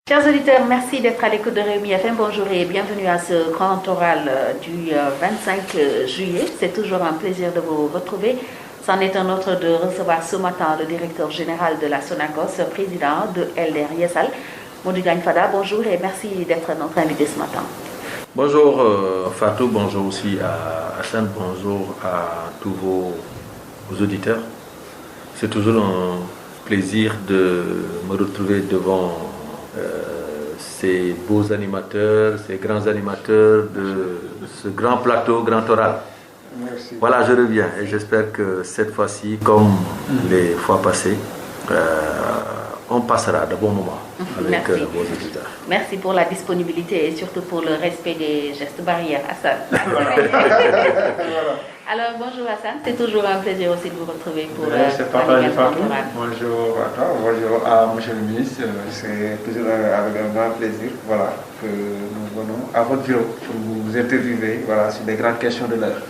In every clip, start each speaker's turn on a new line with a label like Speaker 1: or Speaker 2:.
Speaker 1: Chers auditeurs, merci d'être à l'écoute de Rewmi FM. Bonjour et bienvenue à ce grand oral du 25 juillet. C'est toujours un plaisir de vous retrouver. C'en est un autre de recevoir ce matin le directeur général de la Sonacos, président de LDR Yessal, Modou Diagne Fada. Bonjour et merci d'être notre invité ce matin.
Speaker 2: Bonjour Fatou, bonjour aussi à Hassan, bonjour à tous vos auditeurs. C'est toujours un plaisir de me retrouver devant ces beaux animateurs, ces grands animateurs de ce grand plateau, grand oral.
Speaker 3: Merci.
Speaker 2: Voilà, je reviens et j'espère que cette fois-ci, comme les fois passées, on passera de bons moments avec vos auditeurs.
Speaker 1: Merci pour la disponibilité et surtout pour le respect des gestes barrières, Hassan. Alors, bonjour Hassan, c'est toujours un plaisir aussi de vous retrouver pour
Speaker 3: c'est partagé partout. Bonjour à toi, bonjour à M. le ministre. C'est toujours avec un grand plaisir que nous venons à votre bureau pour vous interviewer sur des grandes questions de l'heure.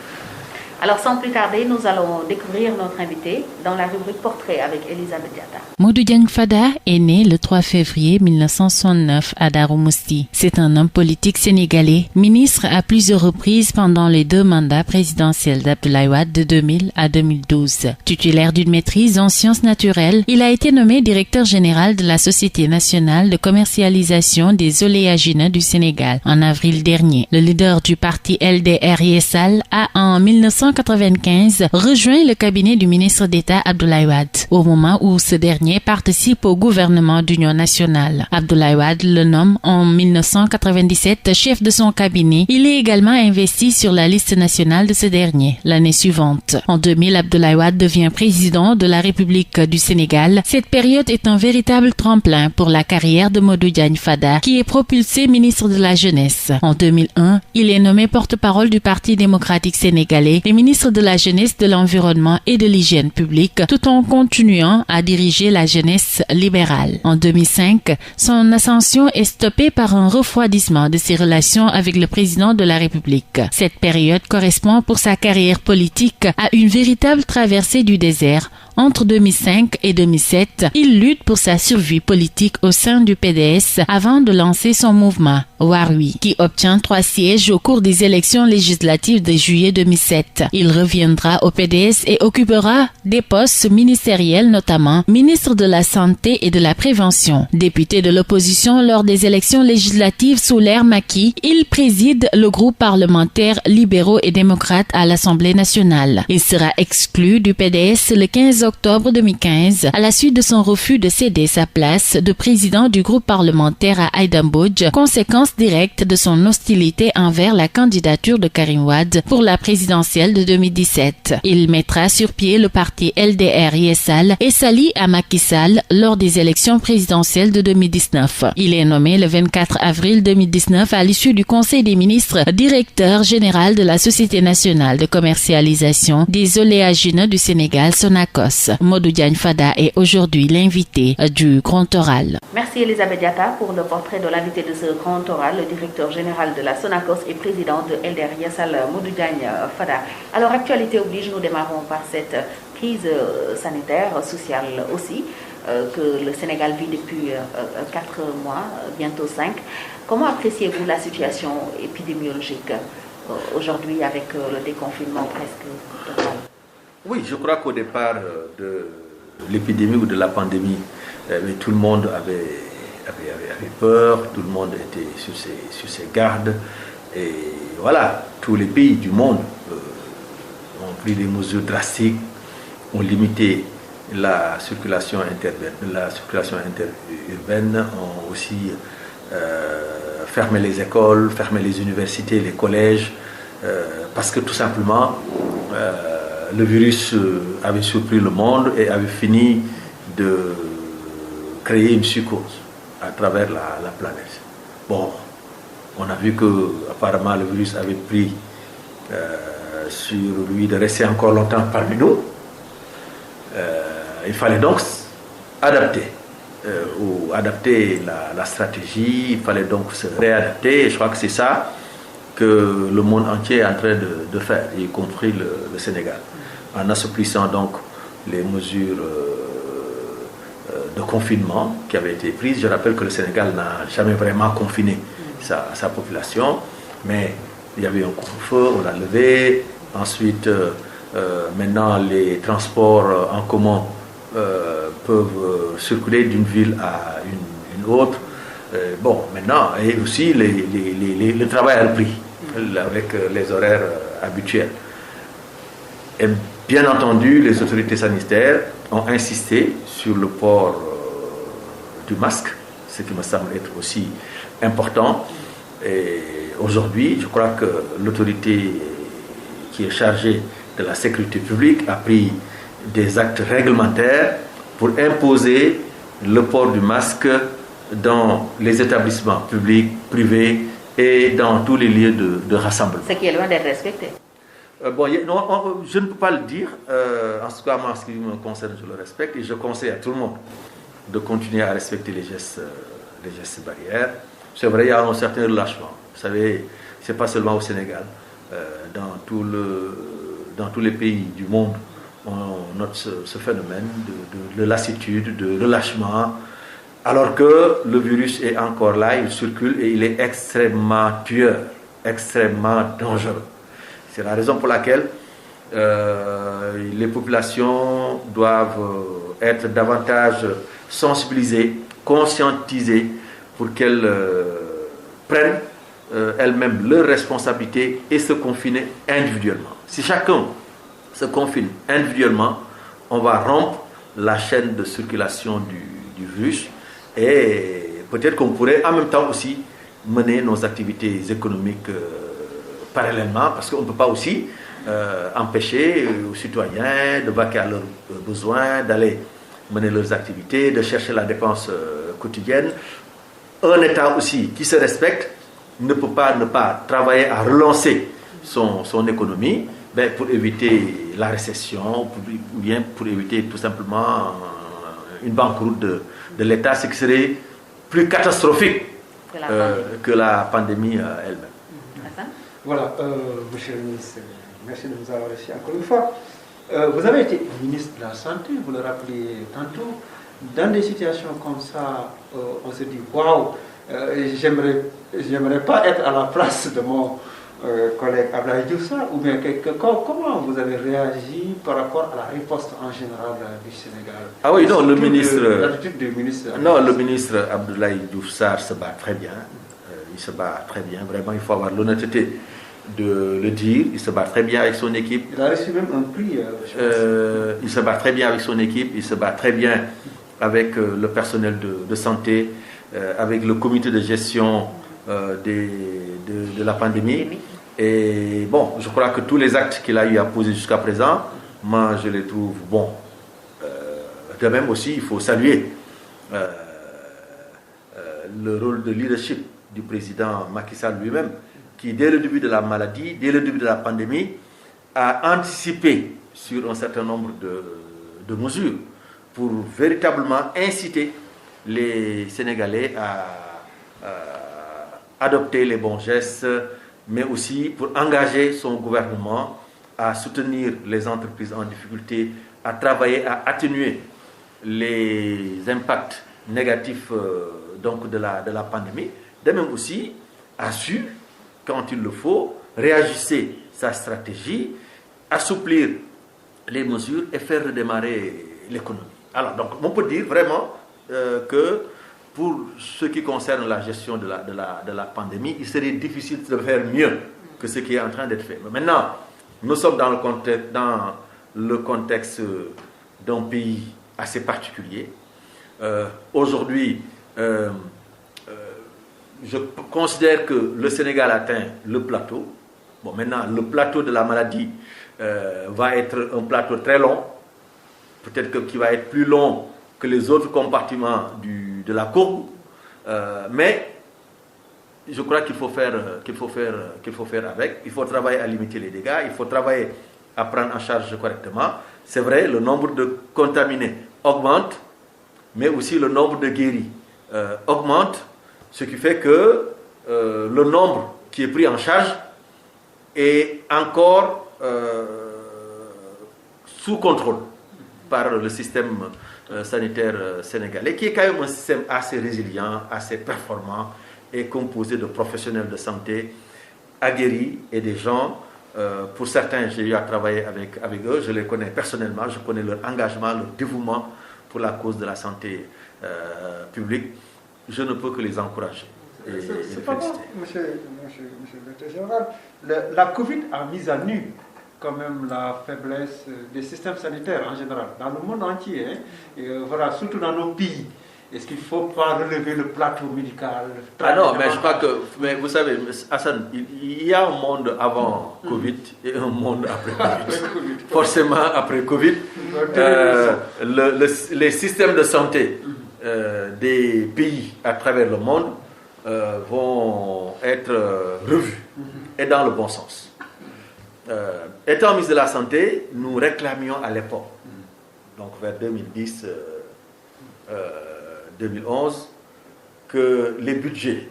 Speaker 1: Alors, sans plus tarder, nous allons découvrir notre invité dans la rubrique Portrait avec Elisabeth Diatta.
Speaker 4: Modou Diagne Fada est né le 3 février 1969 à Darou Mousty. C'est un homme politique sénégalais, ministre à plusieurs reprises pendant les 2 mandats présidentiels d'Abdoulaye Wade de 2000 à 2012. Titulaire d'une maîtrise en sciences naturelles, il a été nommé directeur général de la Société nationale de commercialisation des oléagineux du Sénégal en avril dernier. Le leader du parti LDR Yessal a en 1995 rejoint le cabinet du ministre d'État Abdoulaye Wade, au moment où ce dernier participe au gouvernement d'union nationale. Abdoulaye Wade le nomme en 1997 chef de son cabinet. Il est également investi sur la liste nationale de ce dernier l'année suivante. En 2000, Abdoulaye Wade devient président de la République du Sénégal. Cette période est un véritable tremplin pour la carrière de Modou Diagne Fada, qui est propulsé ministre de la Jeunesse. En 2001, il est nommé porte-parole du Parti démocratique sénégalais et ministre de la Jeunesse, de l'Environnement et de l'Hygiène publique, tout en continuant à diriger la jeunesse libérale. En 2005, son ascension est stoppée par un refroidissement de ses relations avec le président de la République. Cette période correspond pour sa carrière politique à une véritable traversée du désert. Entre 2005 et 2007, il lutte pour sa survie politique au sein du PDS avant de lancer son mouvement Warwi, qui obtient 3 sièges au cours des élections législatives de juillet 2007. Il reviendra au PDS et occupera des postes ministériels, notamment ministre de la Santé et de la Prévention. Député de l'opposition lors des élections législatives sous l'ère Macky, il préside le groupe parlementaire libéraux et démocrates à l'Assemblée nationale. Il sera exclu du PDS le 15 octobre 2015 à la suite de son refus de céder sa place de président du groupe parlementaire à Aïda Mbodj, conséquence directe de son hostilité envers la candidature de Karim Wade pour la présidentielle de 2017. Il mettra sur pied le parti LDR Yessal et s'allie à Macky Sall lors des élections présidentielles de 2019. Il est nommé le 24 avril 2019 à l'issue du Conseil des ministres directeur général de la Société nationale de commercialisation des oléagineux du Sénégal, Sonacos. Modou Diagne Fada est aujourd'hui l'invité du grand oral.
Speaker 1: Merci Elisabeth Diatta pour le portrait de l'invité de ce grand oral, le directeur général de la Sonacos et président de LDR Yessal, Modou Diagne Fada. Alors, actualité oblige, nous démarrons par cette crise sanitaire, sociale aussi, que le Sénégal vit depuis 4 mois, bientôt 5. Comment appréciez-vous la situation épidémiologique aujourd'hui avec le déconfinement presque total?
Speaker 2: Oui, je crois qu'au départ de l'épidémie ou de la pandémie, tout le monde avait peur, tout le monde était sur ses gardes. Et voilà, tous les pays du monde ont pris des mesures drastiques, ont limité la circulation interurbaine, ont aussi fermé les écoles, fermé les universités, les collèges, parce que tout simplement, le virus avait surpris le monde et avait fini de créer une psychose à travers la planète. Bon, on a vu que apparemment le virus avait pris sur lui de rester encore longtemps parmi nous. Il fallait donc adapter la stratégie, il fallait donc se réadapter. Et je crois que c'est ça que le monde entier est en train de faire, y compris le Sénégal, en assouplissant donc les mesures de confinement qui avait été prise. Je rappelle que le Sénégal n'a jamais vraiment confiné sa population, mais il y avait un couvre-feu, on l'a levé. Ensuite, maintenant, les transports en commun peuvent circuler d'une ville à une autre. Bon, maintenant, et aussi le travail a repris avec les horaires habituels. Et bien entendu, les autorités sanitaires ont insisté sur le port du masque, ce qui me semble être aussi important. Et aujourd'hui, je crois que l'autorité qui est chargée de la sécurité publique a pris des actes réglementaires pour imposer le port du masque dans les établissements publics, privés et dans tous les lieux de rassemblement.
Speaker 1: Ce qui est loin d'être respecté.
Speaker 2: Bon, non, je ne peux pas le dire. En tout cas, en ce qui me concerne, je le respecte et je conseille à tout le monde de continuer à respecter les gestes barrières. C'est vrai, il y a un certain relâchement. Vous savez, ce n'est pas seulement au Sénégal. Dans tous les pays du monde, on note ce phénomène de lassitude, de relâchement, alors que le virus est encore là, il circule et il est extrêmement tueur, extrêmement dangereux. C'est la raison pour laquelle les populations doivent être davantage sensibilisées, conscientisées pour qu'elles prennent elles-mêmes leurs responsabilités et se confiner individuellement. Si chacun se confine individuellement, on va rompre la chaîne de circulation du virus et peut-être qu'on pourrait en même temps aussi mener nos activités économiques parallèlement, parce qu'on ne peut pas aussi empêcher aux citoyens de vaquer à leurs besoins, d'aller mener leurs activités, de chercher la dépense quotidienne. Un État aussi qui se respecte ne peut pas ne pas travailler à relancer son économie pour éviter la récession ou bien pour éviter tout simplement une banqueroute de l'État, ce qui serait plus catastrophique que la pandémie elle-même.
Speaker 3: Voilà, monsieur le ministre, merci de nous avoir reçus encore une fois. Vous avez été ministre de la Santé, vous le rappelez tantôt. Dans des situations comme ça, on se dit waouh, j'aimerais pas être à la place de mon collègue Abdoulaye Diouf Sarr, ou bien comment vous avez réagi par rapport à la riposte en général du Sénégal?
Speaker 2: Ah oui, non, le ministre Abdoulaye Diouf Sarr se bat très bien. Il se bat très bien, vraiment, il faut avoir l'honnêteté de le dire. Il se bat très bien avec son équipe.
Speaker 3: Il a reçu même un prix, je pense.
Speaker 2: Il se bat très bien avec son équipe, il se bat très bien avec le personnel de santé, avec le comité de gestion de la pandémie. Et bon, je crois que tous les actes qu'il a eu à poser jusqu'à présent, moi je les trouve bons. De même aussi, il faut saluer le rôle de leadership du président Macky Sall lui-même, qui dès le début de la maladie, dès le début de la pandémie, a anticipé sur un certain nombre de mesures pour véritablement inciter les Sénégalais à adopter les bons gestes, mais aussi pour engager son gouvernement à soutenir les entreprises en difficulté, à travailler à atténuer les impacts négatifs donc de la pandémie. De même aussi, a su, quand il le faut, réajuster sa stratégie, assouplir les mesures et faire redémarrer l'économie. Alors, donc, on peut dire vraiment que pour ce qui concerne la gestion de la pandémie, il serait difficile de faire mieux que ce qui est en train d'être fait. Mais maintenant, nous sommes dans le contexte d'un pays assez particulier. Aujourd'hui, je considère que le Sénégal atteint le plateau. Bon, maintenant, le plateau de la maladie va être un plateau très long, peut-être qui va être plus long que les autres compartiments de la courbe, mais je crois qu'il faut faire avec. Il faut travailler à limiter les dégâts, il faut travailler à prendre en charge correctement. C'est vrai, le nombre de contaminés augmente, mais aussi le nombre de guéris augmente, ce qui fait que le nombre qui est pris en charge est encore sous contrôle. par le système sanitaire sénégalais, qui est quand même un système assez résilient, assez performant, et composé de professionnels de santé aguerris et des gens, pour certains, j'ai eu à travailler avec eux, je les connais personnellement, je connais leur engagement, leur dévouement pour la cause de la santé publique. Je ne peux que les encourager.
Speaker 5: C'est pas bon, monsieur le directeur général. La Covid a mis à nu quand même la faiblesse des systèmes sanitaires en général, dans le monde entier, hein, et voilà, surtout dans nos pays. Est-ce qu'il ne faut pas relever le plateau médical?
Speaker 2: Ah non, mais je crois que, mais vous savez, Hassan, il y a un monde avant Covid et un monde après Covid. Forcément, après Covid, les systèmes de santé des pays à travers le monde vont être revus et dans le bon sens. Étant ministre de la Santé, nous réclamions à l'époque, donc vers 2010, 2011, que les budgets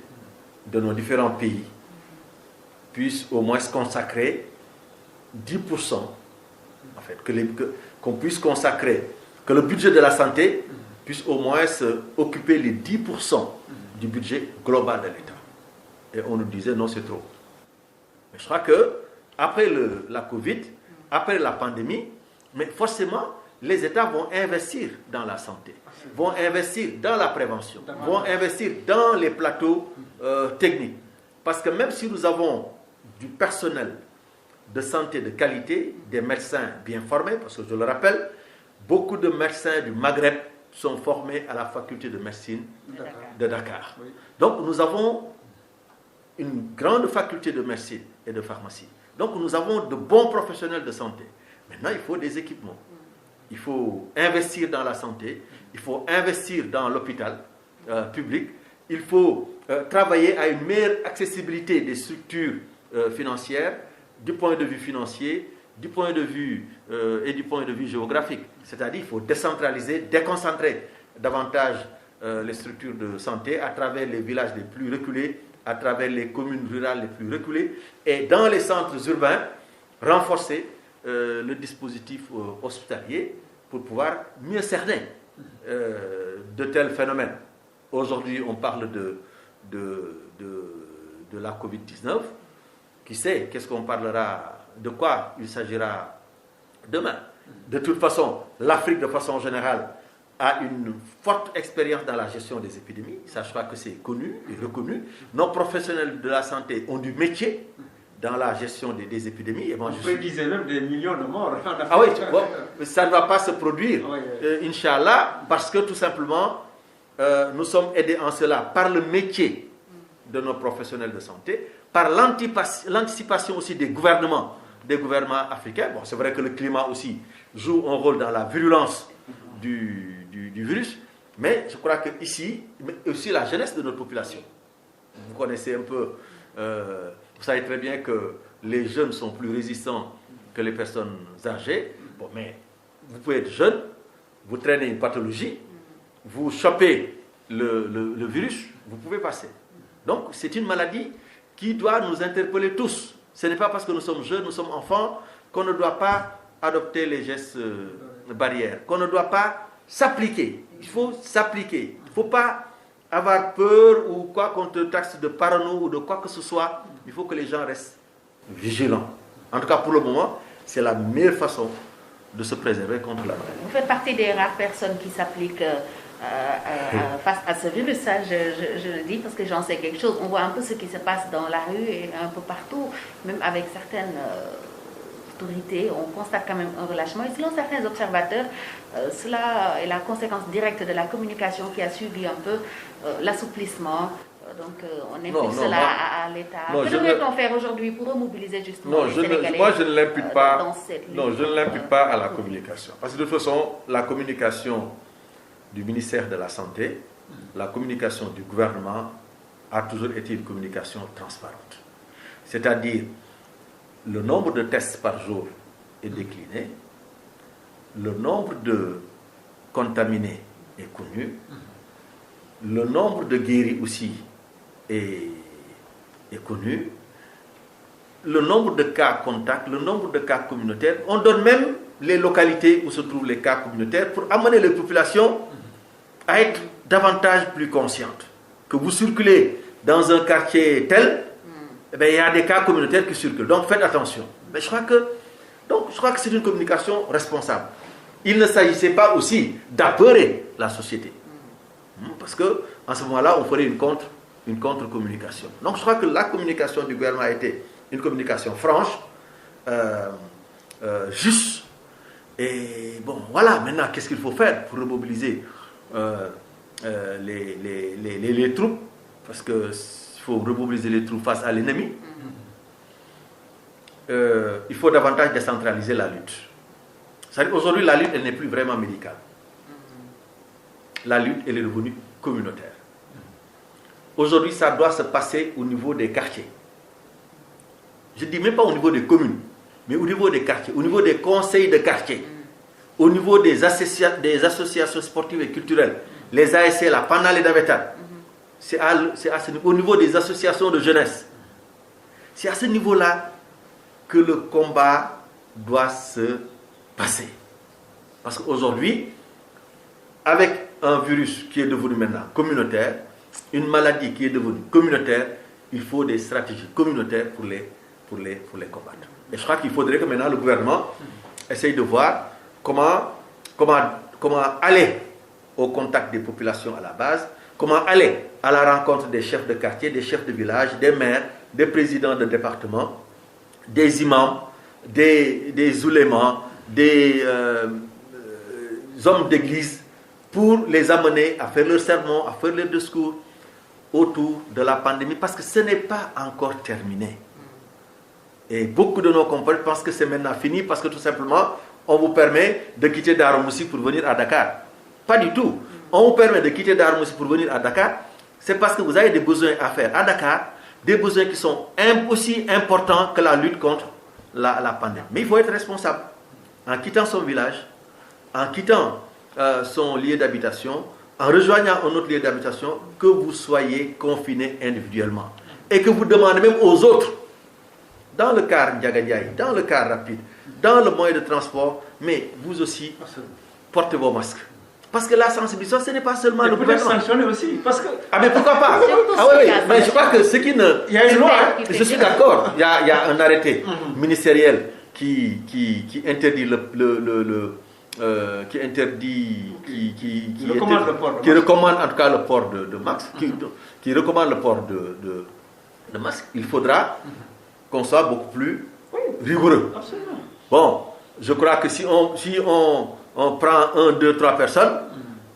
Speaker 2: de nos différents pays puissent au moins consacrer 10%, en fait, qu'on puisse consacrer, que le budget de la santé puisse au moins occuper les 10% du budget global de l'État. Et on nous disait non, c'est trop. Mais je crois que après la Covid, après la pandémie, mais forcément, les États vont investir dans la santé, vont investir dans la prévention, vont investir dans les plateaux techniques. Parce que même si nous avons du personnel de santé de qualité, des médecins bien formés, parce que je le rappelle, beaucoup de médecins du Maghreb sont formés à la faculté de médecine de Dakar. Donc nous avons une grande faculté de médecine et de pharmacie. Donc nous avons de bons professionnels de santé. Maintenant, il faut des équipements. Il faut investir dans la santé, il faut investir dans l'hôpital public, il faut travailler à une meilleure accessibilité des structures financières, du point de vue financier, du point de vue et du point de vue géographique. C'est-à-dire qu'il faut décentraliser, déconcentrer davantage les structures de santé à travers les villages les plus reculés, à travers les communes rurales les plus reculées, et dans les centres urbains, renforcer le dispositif hospitalier pour pouvoir mieux cerner de tels phénomènes. Aujourd'hui, on parle de la Covid-19. Qui sait qu'est-ce qu'on parlera, de quoi il s'agira demain. De toute façon, l'Afrique, de façon générale, a une forte expérience dans la gestion des épidémies. Ça, je crois que c'est connu et reconnu. Nos professionnels de la santé ont du métier dans la gestion des épidémies. Et
Speaker 5: moi, vous prédisez même des millions de morts.
Speaker 2: Ah oui, bon, ça ne va pas se produire, Inch'Allah, parce que tout simplement, nous sommes aidés en cela par le métier de nos professionnels de santé, par l'anticipation aussi des gouvernements africains. Bon, c'est vrai que le climat aussi joue un rôle dans la virulence du virus, mais je crois que ici, mais aussi la jeunesse de notre population. Vous connaissez un peu, vous savez très bien que les jeunes sont plus résistants que les personnes âgées. Bon, mais vous pouvez être jeune, vous traînez une pathologie, vous chopez le virus, vous pouvez passer. Donc, c'est une maladie qui doit nous interpeller tous. Ce n'est pas parce que nous sommes jeunes, nous sommes enfants, qu'on ne doit pas adopter les gestes barrières, qu'on ne doit pas s'appliquer. Il faut s'appliquer. Il ne faut pas avoir peur ou quoi qu'on te taxe de parano ou de quoi que ce soit. Il faut que les gens restent vigilants. En tout cas, pour le moment, c'est la meilleure façon de se préserver contre la maladie.
Speaker 1: Vous faites partie des rares personnes qui s'appliquent face à ce virus, ça je le dis parce que j'en sais quelque chose. On voit un peu ce qui se passe dans la rue et un peu partout, même avec certaines autorités, on constate quand même un relâchement. Et selon certains observateurs, cela est la conséquence directe de la communication qui a suivi un peu l'assouplissement. Donc on impute cela à l'État. Que devrait-on faire aujourd'hui pour remobiliser justement les Sénégalais
Speaker 2: moi je ne l'impute pas. Non, je ne l'impute pas à la communication. Parce que de toute façon, la communication du ministère de la Santé, la communication du gouvernement a toujours été une communication transparente. C'est-à-dire, le nombre de tests par jour est décliné, le nombre de contaminés est connu, le nombre de guéris aussi est connu, le nombre de cas contacts, le nombre de cas communautaires. On donne même les localités où se trouvent les cas communautaires pour amener les populations à être davantage plus conscientes. Que vous circulez dans un quartier tel, eh bien, il y a des cas communautaires qui circulent. Donc faites attention. Mais je crois que c'est une communication responsable. Il ne s'agissait pas aussi d'apeurer la société. Parce qu'en ce moment-là, on ferait une contre-communication. Donc je crois que la communication du gouvernement a été une communication franche, juste. Et bon, voilà, maintenant, qu'est-ce qu'il faut faire pour remobiliser les troupes? Parce qu'il faut remobiliser les troupes face à l'ennemi. Il faut davantage décentraliser la lutte. Aujourd'hui, la lutte, elle n'est plus vraiment médicale. La lutte, elle est devenue communautaire. Aujourd'hui, ça doit se passer au niveau des quartiers. Je ne dis même pas au niveau des communes, mais au niveau des quartiers, au niveau des conseils de quartier, au niveau des associations sportives et culturelles, les ASC, là, pendant les Davetan. C'est au niveau des associations de jeunesse. C'est à ce niveau-là que le combat doit se passer. Parce qu'aujourd'hui, avec un virus qui est devenu maintenant communautaire, une maladie qui est devenue communautaire, il faut des stratégies communautaires pour les combattre. Et je crois qu'il faudrait que maintenant le gouvernement essaye de voir comment aller au contact des populations à la base, comment aller à la rencontre des chefs de quartier, des chefs de village, des maires, des présidents de département, des imams, des oulémas, des hommes d'église, pour les amener à faire leur sermon, à faire leur discours autour de la pandémie, parce que ce n'est pas encore terminé. Et beaucoup de nos compatriotes pensent que c'est maintenant fini, parce que tout simplement, on vous permet de quitter Darou-Moussi pour venir à Dakar. Pas du tout. On vous permet de quitter Darou-Moussi pour venir à Dakar, c'est parce que vous avez des besoins à faire à Dakar, des besoins qui sont aussi importants que la lutte contre la pandémie. Mais il faut être responsable. En quittant son village, en quittant son lieu d'habitation, en rejoignant un autre lieu d'habitation, que vous soyez confiné individuellement. Et que vous demandez même aux autres, dans le car Ndiaganiaï, dans le car rapide, dans le moyen de transport, mais vous aussi, portez vos masques. Parce que la sensibilisation, ce n'est pas seulement le gouvernement.
Speaker 5: Sanctionner aussi, parce que...
Speaker 2: Ah mais pourquoi pas? Ah oui, mais je crois que ce qui ne...
Speaker 5: Il y a une loi.
Speaker 2: Je suis d'accord. Il y a un arrêté ministériel qui interdit qui recommande en tout cas le port de masque, qui recommande le port de masque. Il faudra qu'on soit beaucoup plus rigoureux.
Speaker 5: Absolument.
Speaker 2: Bon, je crois que si on prend 1, 2, 3 personnes,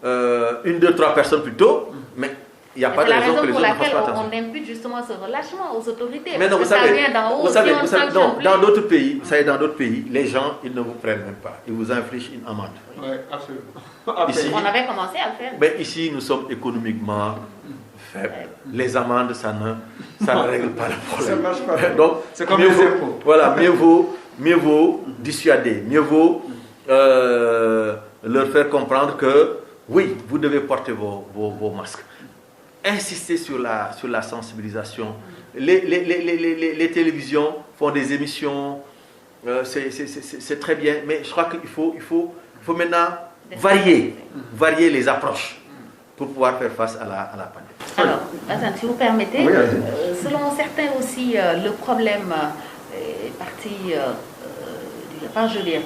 Speaker 2: 1, 2, 3 personnes plutôt, mais il n'y a pas de raison que les gens ne fassent pas attention.
Speaker 1: On impute justement ce relâchement aux autorités.
Speaker 2: Mais non, vous savez, dans d'autres pays, les gens, ils ne vous prennent même pas. Ils vous infligent une amende.
Speaker 5: Oui, absolument.
Speaker 2: Ici,
Speaker 1: on avait commencé à le faire.
Speaker 2: Mais ici, nous sommes économiquement faibles. Les amendes, ça ne règle pas le problème.
Speaker 5: Ça marche pas.
Speaker 2: Donc,
Speaker 5: c'est comme les impôts.
Speaker 2: Voilà, mieux vaut dissuader, mieux vaut leur faire comprendre que, oui, vous devez porter vos masques. Insister sur la sensibilisation. Les télévisions font des émissions, c'est très bien, mais je crois qu'il faut maintenant varier les approches pour pouvoir faire face à la pandémie.
Speaker 1: Alors, Hassan, si vous permettez, selon certains aussi, le problème est parti, je veux dire,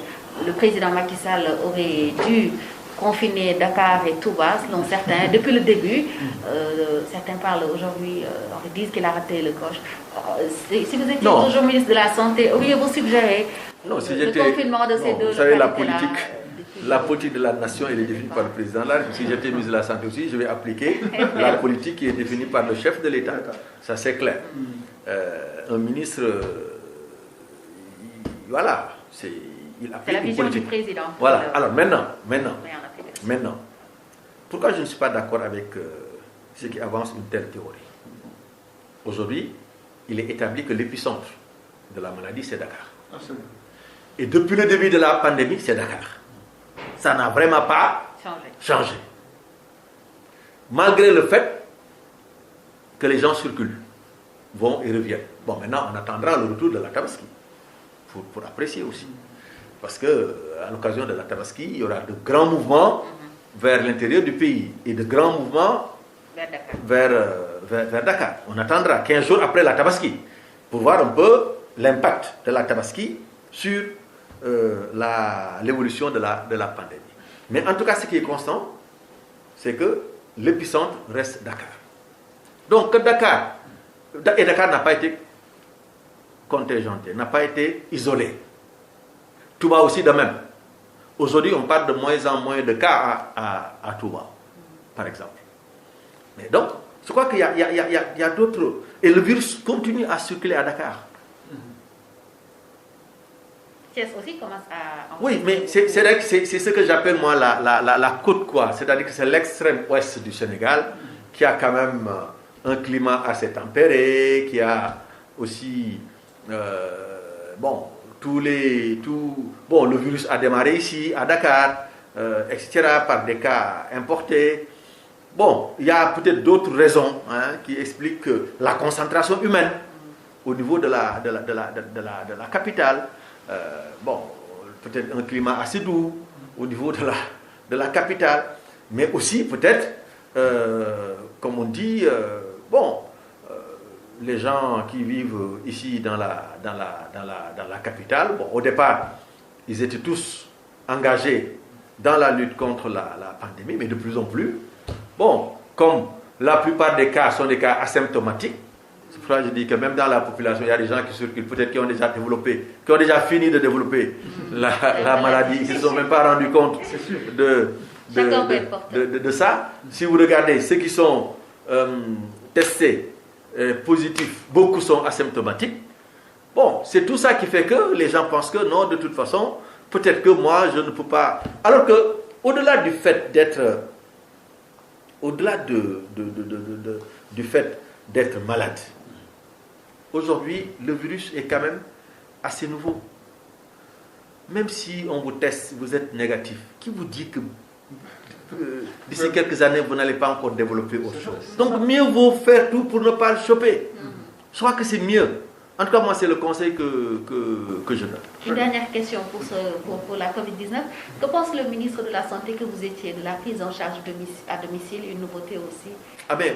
Speaker 1: le président Macky Sall aurait dû confiner Dakar et Touba, selon certains, depuis le début. Certains parlent aujourd'hui, disent qu'il a raté le coche. Si vous étiez toujours ministre de la Santé, auriez-vous suggéré le confinement de ces deux localités-là?
Speaker 2: Vous savez, la politique de la nation, elle est définie par le président. Là, si j'étais ministre de la Santé aussi, je vais appliquer la politique qui est définie par le chef de l'État. Ça, c'est clair. Un ministre, voilà, il applique une politique.
Speaker 1: Du président.
Speaker 2: Voilà. Alors maintenant, pourquoi je ne suis pas d'accord avec ceux qui avancent une telle théorie? Aujourd'hui, il est établi que l'épicentre de la maladie, c'est Dakar.
Speaker 5: Absolument.
Speaker 2: Et depuis le début de la pandémie, c'est Dakar. Ça n'a vraiment pas changé. Malgré le fait que les gens circulent, vont et reviennent. Bon, maintenant, on attendra le retour de la Tabaski pour apprécier aussi. Parce qu'à l'occasion de la Tabaski, il y aura de grands mouvements vers l'intérieur du pays et de grands mouvements vers Dakar. On attendra 15 jours après la Tabaski pour voir un peu l'impact de la Tabaski sur l'évolution de la pandémie. Mais en tout cas, ce qui est constant, c'est que l'épicentre reste Dakar. Donc Dakar n'a pas été contingenté, n'a pas été isolé. Touba aussi de même. Aujourd'hui, on parle de moins en moins de cas à Touba, par exemple. Mais donc, je crois qu'il y a d'autres... Et le virus continue à circuler à Dakar.
Speaker 1: Thiès aussi commence à...
Speaker 2: Oui, mais c'est ce que j'appelle moi la côte, quoi. C'est-à-dire que c'est l'extrême ouest du Sénégal qui a quand même un climat assez tempéré, qui a aussi... le virus a démarré ici, à Dakar, etc., par des cas importés. Bon, il y a peut-être d'autres raisons qui expliquent la concentration humaine au niveau de la capitale. Peut-être un climat assez doux au niveau de la capitale, mais aussi peut-être, comme on dit, les gens qui vivent ici dans la capitale, au départ, ils étaient tous engagés dans la lutte contre la pandémie, mais de plus en plus, comme la plupart des cas sont des cas asymptomatiques, c'est pour ça que je dis que même dans la population, il y a des gens qui circulent, peut-être qui ont déjà fini de développer la maladie, ils ne se sont même pas rendus compte de ça. Si vous regardez ceux qui sont testés positifs, beaucoup sont asymptomatiques. C'est tout ça qui fait que les gens pensent que non, de toute façon, peut-être que moi, je ne peux pas... Alors que, au-delà du fait d'être... Au-delà du fait d'être malade, aujourd'hui, le virus est quand même assez nouveau. Même si on vous teste, vous êtes négatif, qui vous dit que d'ici quelques années, vous n'allez pas encore développer autre chose? Donc, mieux vaut faire tout pour ne pas le choper. Je crois que c'est mieux. En tout cas, moi, c'est le conseil que je donne.
Speaker 1: Une dernière question pour la Covid-19. Que pense le ministre de la Santé que vous étiez de la prise en charge à domicile, une nouveauté aussi?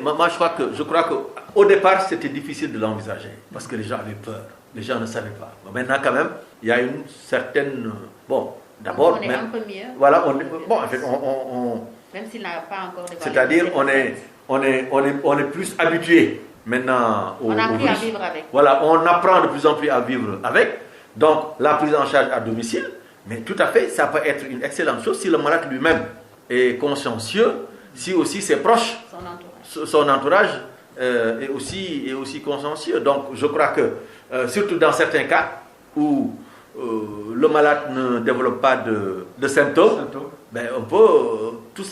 Speaker 2: Moi, je crois qu'au départ, c'était difficile de l'envisager parce que les gens avaient peur. Les gens ne savaient pas. Maintenant, quand même, il y a une certaine... d'abord...
Speaker 1: On est un peu mieux.
Speaker 2: Voilà, en fait,
Speaker 1: même s'il n'a pas encore...
Speaker 2: C'est-à-dire, on est plus habitué maintenant
Speaker 1: on a appris à vivre avec.
Speaker 2: Voilà, on apprend de plus en plus à vivre avec. Donc, la prise en charge à domicile, mais tout à fait, ça peut être une excellente chose si le malade lui-même est consciencieux, si aussi ses proches, son entourage est aussi consciencieux. Donc, je crois que, surtout dans certains cas où le malade ne développe pas de symptômes, on peut tout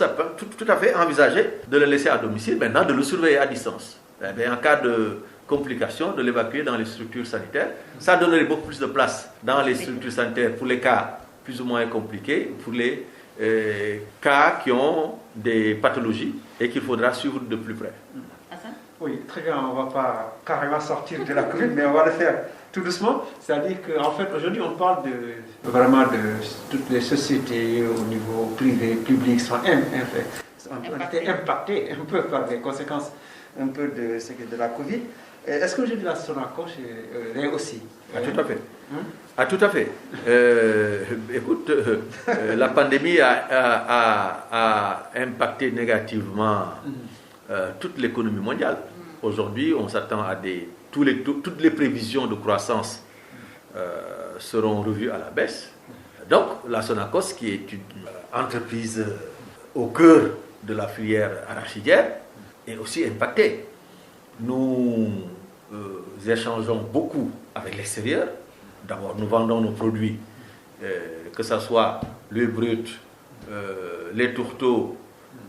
Speaker 2: à fait envisager de le laisser à domicile, maintenant de le surveiller à distance. En cas de complications, de l'évacuer dans les structures sanitaires. Ça donnerait beaucoup plus de place dans les structures sanitaires pour les cas plus ou moins compliqués, pour les cas qui ont des pathologies et qu'il faudra suivre de plus près.
Speaker 5: Oui, très bien, on ne va pas carrément sortir de la Covid, mais on va le faire tout doucement. C'est-à-dire qu'en fait, aujourd'hui, on parle vraiment de toutes les sociétés au niveau privé, public, sont impactées un peu par les conséquences un peu de la Covid. Est-ce que aujourd'hui la Sonacos est aussi?
Speaker 2: Tout à fait. Tout à fait. Écoute, la pandémie a impacté négativement toute l'économie mondiale. Aujourd'hui, on s'attend à toutes les prévisions de croissance seront revues à la baisse. Donc, la Sonacos, qui est une entreprise au cœur de la filière arachidière, est aussi impactée. Nous échangeons beaucoup avec l'extérieur. D'abord, nous vendons nos produits, que ce soit l'huile brute, les tourteaux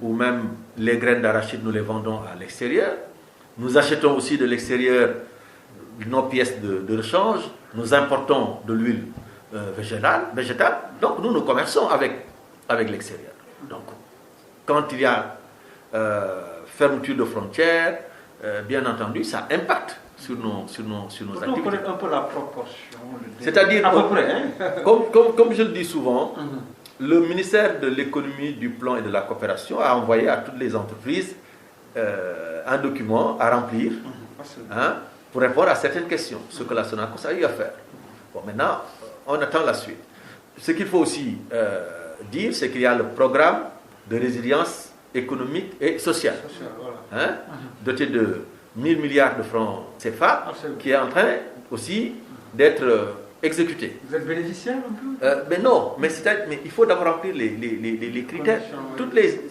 Speaker 2: ou même les graines d'arachide, nous les vendons à l'extérieur. Nous achetons aussi de l'extérieur nos pièces de rechange. Nous importons de l'huile végétale. Donc, nous commerçons avec l'extérieur. Donc, quand il y a fermeture de frontières, bien entendu, ça impacte sur nos activités.
Speaker 5: On connaît un peu la proportion.
Speaker 2: C'est-à-dire,
Speaker 5: à peu près, hein?
Speaker 2: comme je le dis souvent, le ministère de l'économie, du plan et de la coopération a envoyé à toutes les entreprises un document à remplir pour répondre à certaines questions, ce que la Sonacos a eu à faire. Bon, maintenant, on attend la suite. Ce qu'il faut aussi dire, c'est qu'il y a le programme de résilience économique et sociale, doté de 1000 milliards de francs CFA, qui est en train aussi d'être exécuté.
Speaker 5: Vous êtes bénéficiaire un peu?
Speaker 2: Mais non, mais il faut d'abord remplir les critères.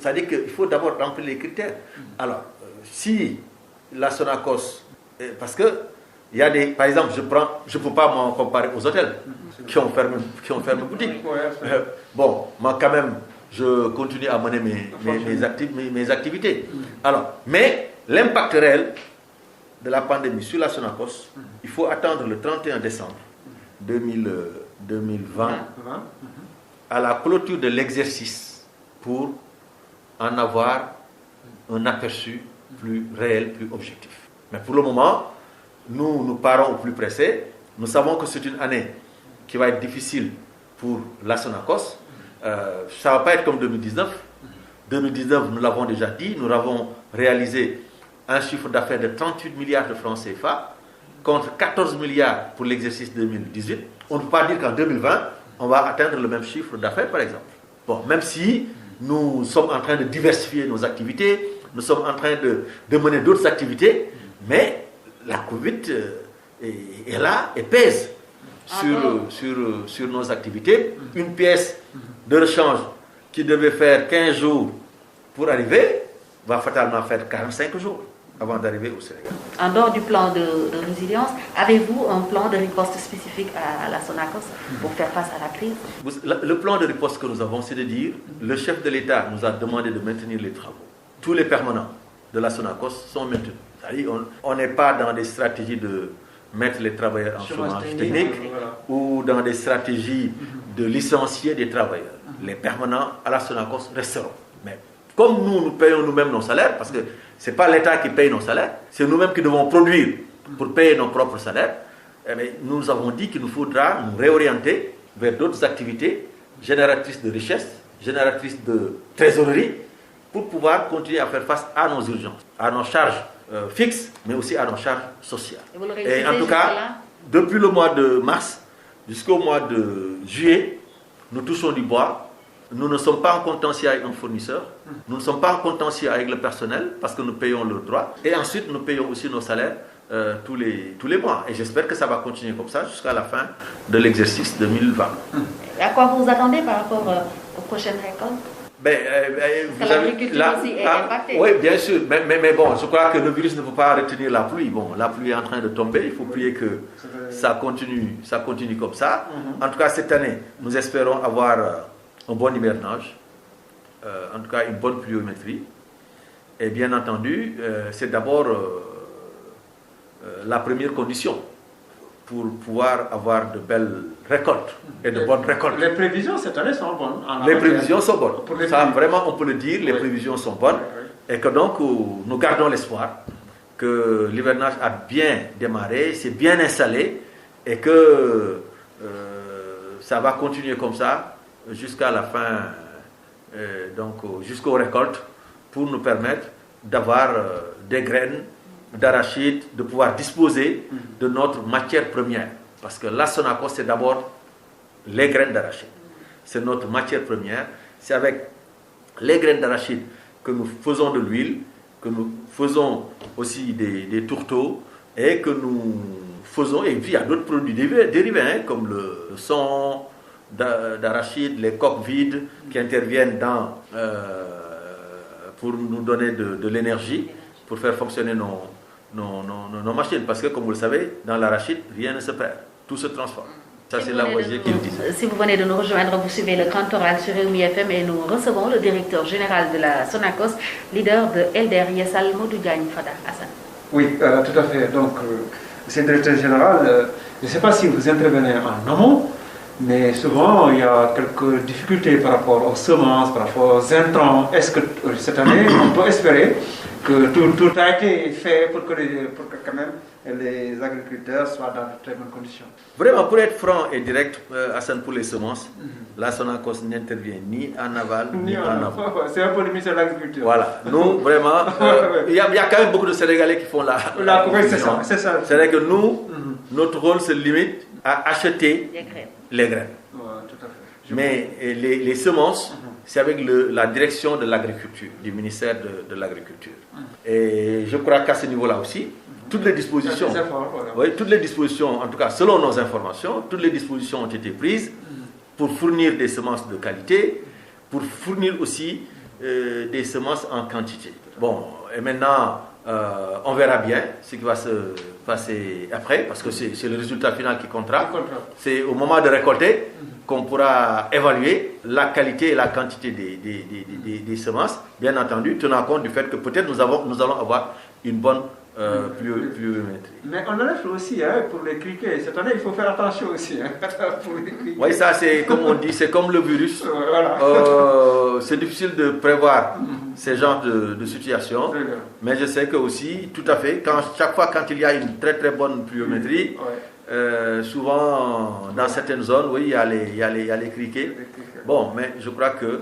Speaker 2: C'est-à-dire qu'il faut d'abord remplir les critères. Alors, si la Sonacos, parce que il y a par exemple, je ne peux pas m'en comparer aux hôtels qui ont fermé boutique. Bon, moi quand même, je continue à mener mes activités. Alors, mais l'impact réel de la pandémie sur la Sonacos, il faut attendre le 31 décembre 2020 à la clôture de l'exercice pour en avoir un aperçu plus réel, plus objectif. Mais pour le moment, nous partons au plus pressé. Nous savons que c'est une année qui va être difficile pour la Sonacos. Ça ne va pas être comme 2019. 2019, nous l'avons déjà dit, nous avons réalisé un chiffre d'affaires de 38 milliards de francs CFA contre 14 milliards pour l'exercice 2018. On ne peut pas dire qu'en 2020, on va atteindre le même chiffre d'affaires, par exemple. Bon, même si nous sommes en train de diversifier nos activités, nous sommes en train de mener d'autres activités, mais la Covid est là et pèse sur nos activités. Une pièce de rechange qui devait faire 15 jours pour arriver va fatalement faire 45 jours avant d'arriver au Sénégal.
Speaker 1: En dehors du plan de résilience, avez-vous un plan de riposte spécifique à la Sonacos pour faire face à la crise?
Speaker 2: Le plan de riposte que nous avons, c'est de dire, le chef de l'État nous a demandé de maintenir les travaux. Tous les permanents de la Sonacos sont maintenus. C'est-à-dire, on n'est pas dans des stratégies de mettre les travailleurs en chômage technique ou dans des stratégies de licencier des travailleurs. Les permanents à la Sonacos resteront. Mais comme nous payons nous-mêmes nos salaires, parce que ce n'est pas l'État qui paye nos salaires, c'est nous-mêmes qui devons produire pour payer nos propres salaires, nous avons dit qu'il nous faudra nous réorienter vers d'autres activités génératrices de richesse, génératrices de trésorerie, pour pouvoir continuer à faire face à nos urgences, à nos charges fixes, mais aussi à nos charges sociales. Et en tout cas, depuis le mois de mars jusqu'au mois de juillet, nous touchons du bois. Nous ne sommes pas en contentieux avec un fournisseur. Nous ne sommes pas en contentieux avec le personnel parce que nous payons le droit. Et ensuite, nous payons aussi nos salaires tous les mois. Et j'espère que ça va continuer comme ça jusqu'à la fin de l'exercice 2020.
Speaker 1: Et à quoi vous vous attendez par rapport aux prochaines récoltes? L'agriculture aussi est impactée.
Speaker 2: Oui, bien sûr. Mais bon, je crois que le virus ne peut pas retenir la pluie. Bon, la pluie est en train de tomber. Il faut prier que ça continue comme ça. En tout cas, cette année, nous espérons avoir un bon hivernage, en tout cas une bonne pluviométrie. Et bien entendu, c'est d'abord la première condition pour pouvoir avoir de belles récoltes et de bonnes récoltes.
Speaker 5: Les prévisions cette année sont bonnes.
Speaker 2: Les prévisions sont bonnes. Ça, vraiment, on peut le dire, les prévisions sont bonnes. Et que donc, nous gardons l'espoir que l'hivernage a bien démarré, s'est bien installé et que ça va continuer comme ça jusqu'à la fin, jusqu'aux récoltes, pour nous permettre d'avoir des graines d'arachide, de pouvoir disposer de notre matière première. Parce que la Sonacos, c'est d'abord les graines d'arachide. C'est notre matière première. C'est avec les graines d'arachide que nous faisons de l'huile, que nous faisons aussi des tourteaux et que nous faisons, et puis il y a d'autres produits dérivés, comme le son d'arachide, les coques vides qui interviennent pour nous donner de l'énergie, pour faire fonctionner nos machines. Parce que, comme vous le savez, dans l'arachide, rien ne se perd, tout se transforme. Ça, c'est Lavoisier qui le dit.
Speaker 1: Si vous venez de nous rejoindre, vous suivez le Grand Oral sur Rewmi FM et nous recevons le directeur général de la Sonacos, leader de Elder Yessal Modou Diagne Fada. Hassan.
Speaker 5: Oui, tout à fait. Donc, c'est le directeur général. Je ne sais pas si vous intervenez en amont, mais souvent, il y a quelques difficultés par rapport aux semences, par rapport aux intrants. Est-ce que cette année, on peut espérer que tout a été fait pour que quand même les agriculteurs soient dans de très bonnes conditions.
Speaker 2: Vraiment, pour être franc et direct, Hassan, pour les semences, la Sonacos n'intervient ni en aval ni en aval.
Speaker 5: C'est un peu le ministère de l'Agriculture.
Speaker 2: Voilà, nous, vraiment, il y a quand même beaucoup de Sénégalais qui font la
Speaker 5: c'est ça.
Speaker 2: C'est vrai que nous, notre rôle se limite à acheter les graines.
Speaker 5: Ouais, tout à fait.
Speaker 2: Mais les semences, c'est avec la direction de l'agriculture, du ministère de l'Agriculture. Et je crois qu'à ce niveau-là aussi, toutes les dispositions, oui, toutes les dispositions, en tout cas selon nos informations, toutes les dispositions ont été prises pour fournir des semences de qualité, pour fournir aussi des semences en quantité. Bon, et maintenant, on verra bien ce qui va se passer après, parce que c'est le résultat final qui comptera. C'est au moment de récolter qu'on pourra évaluer la qualité et la quantité des semences, bien entendu, tenant compte du fait que peut-être nous allons avoir une bonne pluviométrie.
Speaker 5: Mais on enlève aussi pour les criquets. Cette année, il faut faire attention aussi pour les criquets.
Speaker 2: Oui, ça c'est comme on dit, c'est comme le virus.
Speaker 5: Voilà.
Speaker 2: C'est difficile de prévoir ces genres de situations. Mais je sais que aussi, tout à fait, chaque fois quand il y a une très très bonne pluviométrie, souvent dans certaines zones, oui, il y a les criquets. Bon, mais je crois que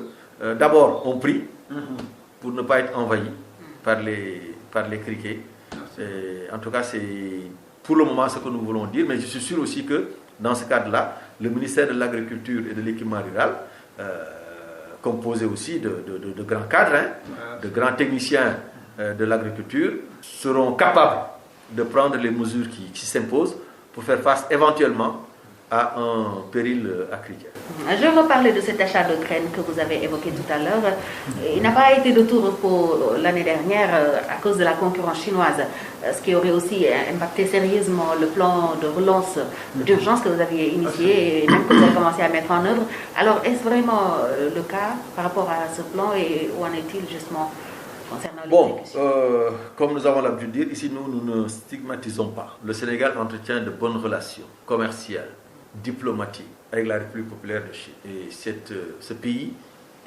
Speaker 2: d'abord on prie pour ne pas être envahi par les criquets. En tout cas, c'est pour le moment ce que nous voulons dire, mais je suis sûr aussi que dans ce cadre-là, le ministère de l'Agriculture et de l'Équipement rural, composé aussi de grands cadres, de grands techniciens de l'agriculture, seront capables de prendre les mesures qui s'imposent pour faire face éventuellement à un péril agriculture.
Speaker 1: Je veux parler de cet achat de graines que vous avez évoqué tout à l'heure. Il n'a pas été de tout repos l'année dernière à cause de la concurrence chinoise, ce qui aurait aussi impacté sérieusement le plan de relance d'urgence que vous aviez initié et même que vous avez commencé à mettre en œuvre. Alors, est-ce vraiment le cas par rapport à ce plan et où en est-il justement concernant l'exécution?
Speaker 2: Comme nous avons l'habitude de dire, ici nous ne stigmatisons pas. Le Sénégal entretient de bonnes relations commerciales, diplomatiques avec la République populaire de Chine. Et ce pays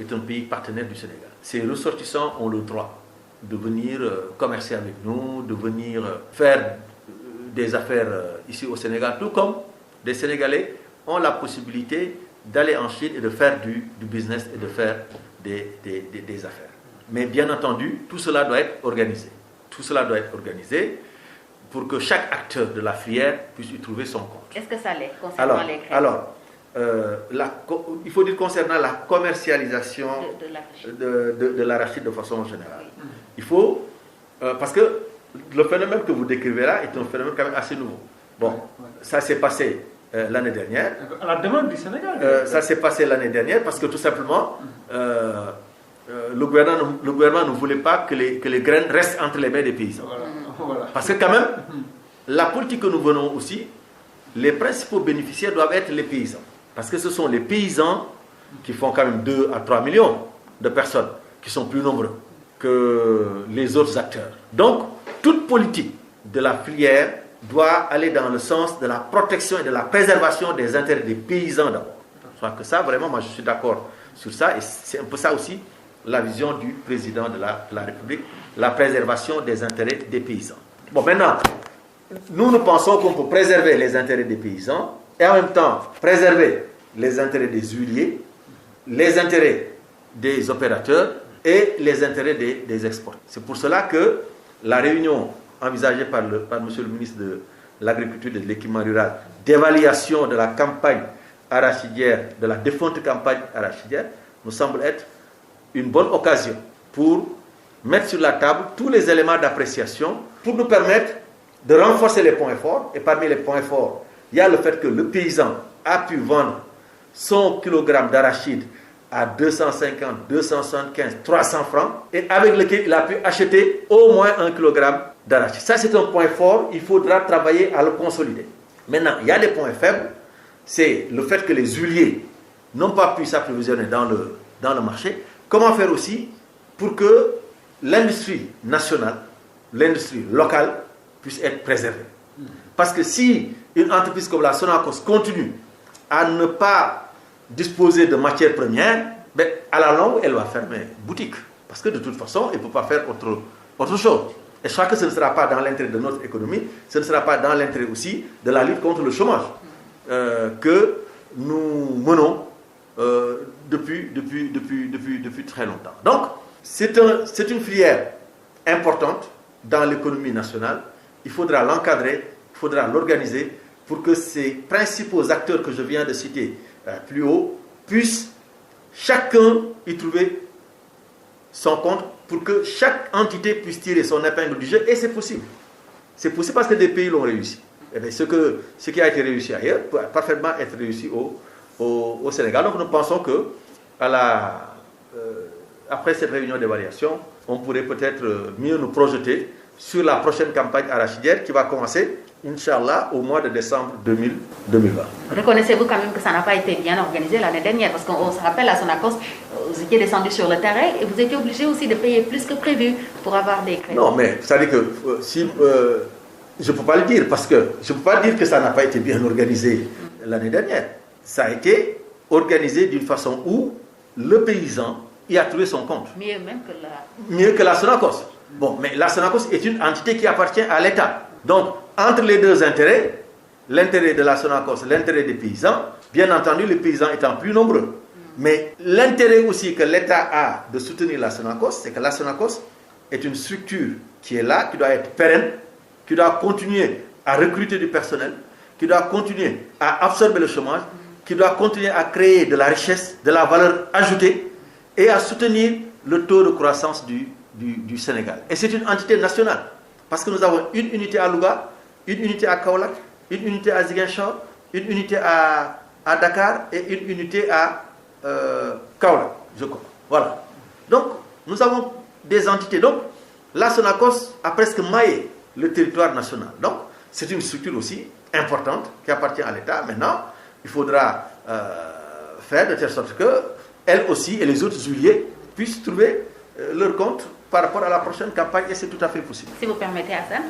Speaker 2: est un pays partenaire du Sénégal. Ces ressortissants ont le droit de venir commercer avec nous, de venir faire des affaires ici au Sénégal, tout comme des Sénégalais ont la possibilité d'aller en Chine et de faire du business et de faire des affaires. Mais bien entendu, tout cela doit être organisé. Tout cela doit être organisé pour que chaque acteur de la filière puisse y trouver son compte.
Speaker 1: Est-ce que ça l'est concernant les graines?
Speaker 2: Alors, il faut dire concernant la commercialisation de l'arachide de façon générale. Il faut, parce que le phénomène que vous décrivez là est un phénomène quand même assez nouveau. Bon, ça s'est passé l'année dernière.
Speaker 5: À la demande du Sénégal.
Speaker 2: Ça s'est passé l'année dernière parce que tout simplement, le gouvernement ne voulait pas que les graines restent entre les mains des paysans.
Speaker 5: Voilà.
Speaker 2: Parce que quand même, la politique que nous venons aussi, les principaux bénéficiaires doivent être les paysans. Parce que ce sont les paysans qui font quand même 2 à 3 millions de personnes, qui sont plus nombreux que les autres acteurs. Donc, toute politique de la filière doit aller dans le sens de la protection et de la préservation des intérêts des paysans d'abord. Je crois que ça, vraiment, moi je suis d'accord sur ça. Et c'est un peu ça aussi la vision du président de la République, la préservation des intérêts des paysans. Bon, maintenant, nous pensons qu'on peut préserver les intérêts des paysans et en même temps préserver les intérêts des huiliers, les intérêts des opérateurs et les intérêts des exportateurs. C'est pour cela que la réunion envisagée par monsieur le ministre de l'Agriculture et de l'Équipement rural d'évaluation de la campagne arachidière, de la défunte campagne arachidière, nous semble être une bonne occasion pour mettre sur la table tous les éléments d'appréciation pour nous permettre de renforcer les points forts. Et parmi les points forts, il y a le fait que le paysan a pu vendre son kilogramme d'arachide à 250, 275, 300 francs et avec lequel il a pu acheter au moins 1 kilogramme d'arachide. Ça, c'est un point fort, il faudra travailler à le consolider. Maintenant, il y a des points faibles, c'est le fait que les huiliers n'ont pas pu s'approvisionner dans le marché. Comment faire aussi pour que l'industrie nationale, l'industrie locale puisse être préservée? Parce que si une entreprise comme la Sonacos continue à ne pas disposer de matières premières, à la longue, elle va fermer boutique. Parce que de toute façon, elle ne peut pas faire autre chose. Et je crois que ce ne sera pas dans l'intérêt de notre économie, ce ne sera pas dans l'intérêt aussi de la lutte contre le chômage que nous menons depuis très longtemps. Donc, c'est une filière importante dans l'économie nationale. Il faudra l'encadrer, il faudra l'organiser pour que ces principaux acteurs que je viens de citer plus haut puissent chacun y trouver son compte pour que chaque entité puisse tirer son épingle du jeu. Et c'est possible. C'est possible parce que des pays l'ont réussi. Et bien, ce qui a été réussi ailleurs peut parfaitement être réussi au Sénégal. Donc nous pensons que après cette réunion d'évaluation, on pourrait peut-être mieux nous projeter sur la prochaine campagne arachidière qui va commencer, Inch'Allah, au mois de décembre 2020.
Speaker 1: Reconnaissez-vous quand même que ça n'a pas été bien organisé l'année dernière, parce qu'on se rappelle à Sonacos, vous étiez descendu sur le terrain et vous étiez obligé aussi de payer plus que prévu pour avoir des crédits.
Speaker 2: Non, mais ça veut dire que si... je ne peux pas le dire, parce que je ne peux pas dire que ça n'a pas été bien organisé l'année dernière. Ça a été organisé d'une façon où le paysan y a trouvé son compte. Mieux que la Sonacos. Bon, mais la Sonacos est une entité qui appartient à l'État. Donc, entre les deux intérêts, l'intérêt de la Sonacos, l'intérêt des paysans, bien entendu, les paysans étant plus nombreux. Mais l'intérêt aussi que l'État a de soutenir la Sonacos, c'est que la Sonacos est une structure qui est là, qui doit être pérenne, qui doit continuer à recruter du personnel, qui doit continuer à absorber le chômage, qui doit continuer à créer de la richesse, de la valeur ajoutée et à soutenir le taux de croissance du Sénégal. Et c'est une entité nationale, parce que nous avons une unité à Louga, une unité à Kaolack, une unité à Ziguinchor, une unité à Dakar et une unité à Kaolack, je crois. Voilà. Donc, nous avons des entités. Donc, la Sonacos a presque maillé le territoire national. Donc, c'est une structure aussi importante qui appartient à l'État. Maintenant, il faudra faire de telle sorte que elle aussi et les autres huiliers puissent trouver leur compte par rapport à la prochaine campagne, et c'est tout à fait possible.
Speaker 1: Si vous permettez, Hassan,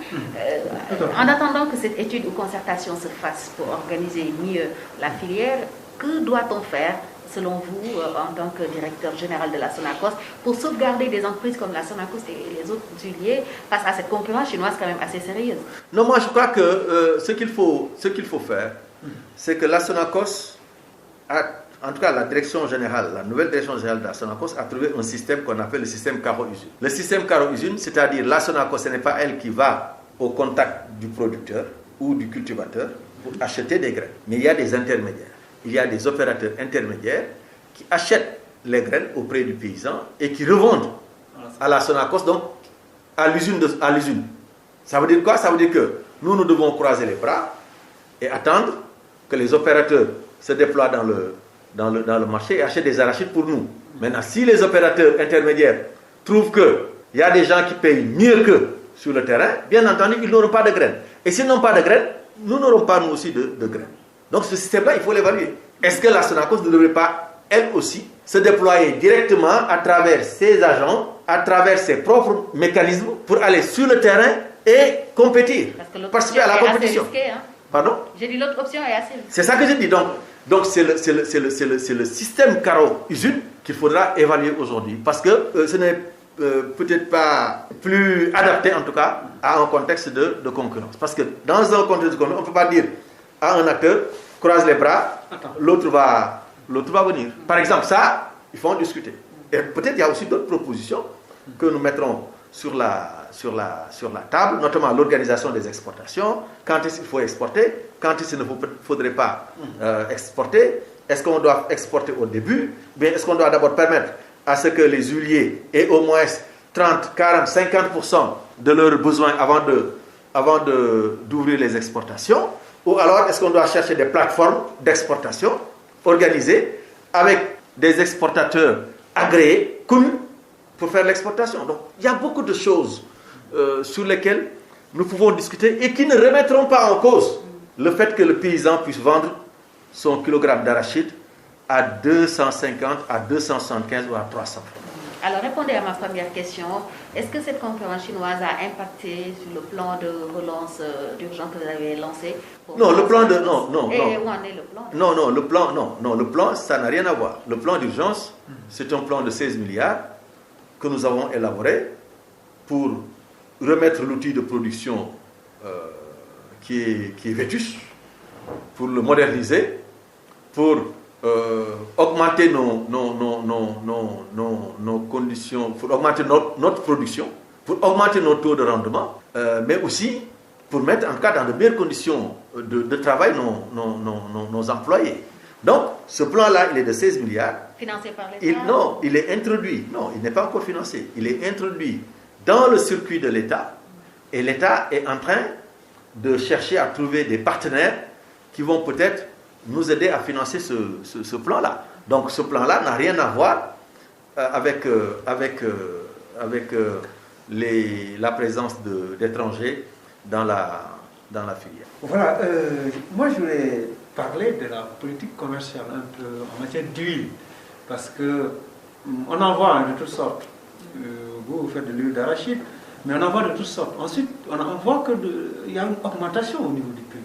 Speaker 1: en attendant que cette étude ou concertation se fasse pour organiser mieux la filière, que doit-on faire, selon vous, en tant que directeur général de la Sonacos, pour sauvegarder des entreprises comme la Sonacos et les autres huiliers face à cette concurrence chinoise quand même assez sérieuse?
Speaker 2: Non, moi je crois que ce qu'il faut faire, c'est que la Sonacos en tout cas la direction générale, la nouvelle direction générale de la Sonacos a trouvé un système qu'on appelle le système Caro-Usine. Le système Caro-Usine, c'est-à-dire la Sonacos, ce n'est pas elle qui va au contact du producteur ou du cultivateur pour acheter des graines, mais il y a des intermédiaires. Il y a des opérateurs intermédiaires qui achètent les graines auprès du paysan et qui revendent à la Sonacos, donc à l'usine. Ça veut dire quoi? Ça veut dire que nous devons croiser les bras et attendre que les opérateurs se déploient dans le marché et achètent des arachides pour nous. Maintenant, si les opérateurs intermédiaires trouvent qu'il y a des gens qui payent mieux qu'eux sur le terrain, bien entendu, ils n'auront pas de graines. Et s'ils n'ont pas de graines, nous n'aurons pas nous aussi de graines. Donc ce système-là, il faut l'évaluer. Est-ce que la Sonacos ne devrait pas, elle aussi, se déployer directement à travers ses agents, à travers ses propres mécanismes, pour aller sur le terrain et compétir, participer à la compétition?
Speaker 1: Assez risqué, hein?
Speaker 2: Pardon?
Speaker 1: J'ai dit l'autre option est assez risquée.
Speaker 2: C'est ça que j'ai dit. Donc c'est le système Caro-Usine qu'il faudra évaluer aujourd'hui, parce que ce n'est peut-être pas plus adapté, en tout cas, à un contexte de concurrence. Parce que dans un contexte de concurrence, on ne peut pas dire à un acteur, croise les bras, l'autre va venir. Par exemple, ça, il faut en discuter. Et peut-être il y a aussi d'autres propositions que nous mettrons sur la table, notamment l'organisation des exportations, quand est-ce qu'il faut exporter, quand est-ce qu'il ne faudrait pas exporter, est-ce qu'on doit exporter au début, bien est-ce qu'on doit d'abord permettre à ce que les huiliers aient au moins 30, 40, 50% de leurs besoins avant d'ouvrir les exportations, ou alors est-ce qu'on doit chercher des plateformes d'exportation organisées avec des exportateurs agréés, connus, pour faire l'exportation. Donc, il y a beaucoup de choses sur lesquelles nous pouvons discuter et qui ne remettront pas en cause le fait que le paysan puisse vendre son kilogramme d'arachide à 250, à 275 ou à 300 francs.
Speaker 1: Alors, répondez à ma première question. Est-ce que cette concurrence chinoise a impacté sur le plan de relance d'urgence que vous avez lancé?
Speaker 2: Non, le plan de... Non.
Speaker 1: Et où en est le plan?
Speaker 2: Non, le plan, ça n'a rien à voir. Le plan d'urgence, c'est un plan de 16 milliards que nous avons élaboré pour remettre l'outil de production qui est vétuste, pour le moderniser, pour augmenter nos conditions, pour augmenter notre production, pour augmenter nos taux de rendement, mais aussi pour mettre en tout cas dans de meilleures conditions de travail nos employés. Donc, ce plan-là, il est de 16 milliards.
Speaker 1: Financé par l'État?
Speaker 2: Non, il est introduit. Non, il n'est pas encore financé. Il est introduit dans le circuit de l'État. Et l'État est en train de chercher à trouver des partenaires qui vont peut-être nous aider à financer ce plan-là. Donc, ce plan-là n'a rien à voir avec la présence d'étrangers dans la filière.
Speaker 5: Voilà, moi je voulais parler de la politique commerciale un peu en matière d'huile, parce que on en voit de toutes sortes. Vous faites de l'huile d'arachide, mais on en voit de toutes sortes. Ensuite, on voit qu'il y a une augmentation au niveau du prix.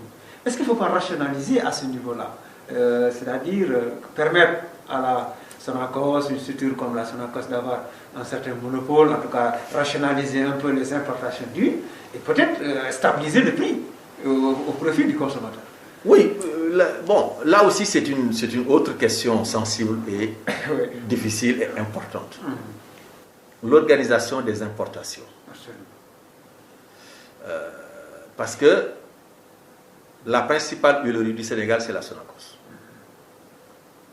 Speaker 5: Est-ce qu'il ne faut pas rationaliser à ce niveau-là, c'est-à-dire permettre à la Sonacos, une structure comme la Sonacos, d'avoir un certain monopole, en tout cas rationaliser un peu les importations d'huile et peut-être stabiliser le prix au profit du consommateur?
Speaker 2: Oui, là aussi c'est une autre question sensible et difficile et importante. L'organisation des importations. Parce que la principale huilerie du Sénégal, c'est la Sonacos.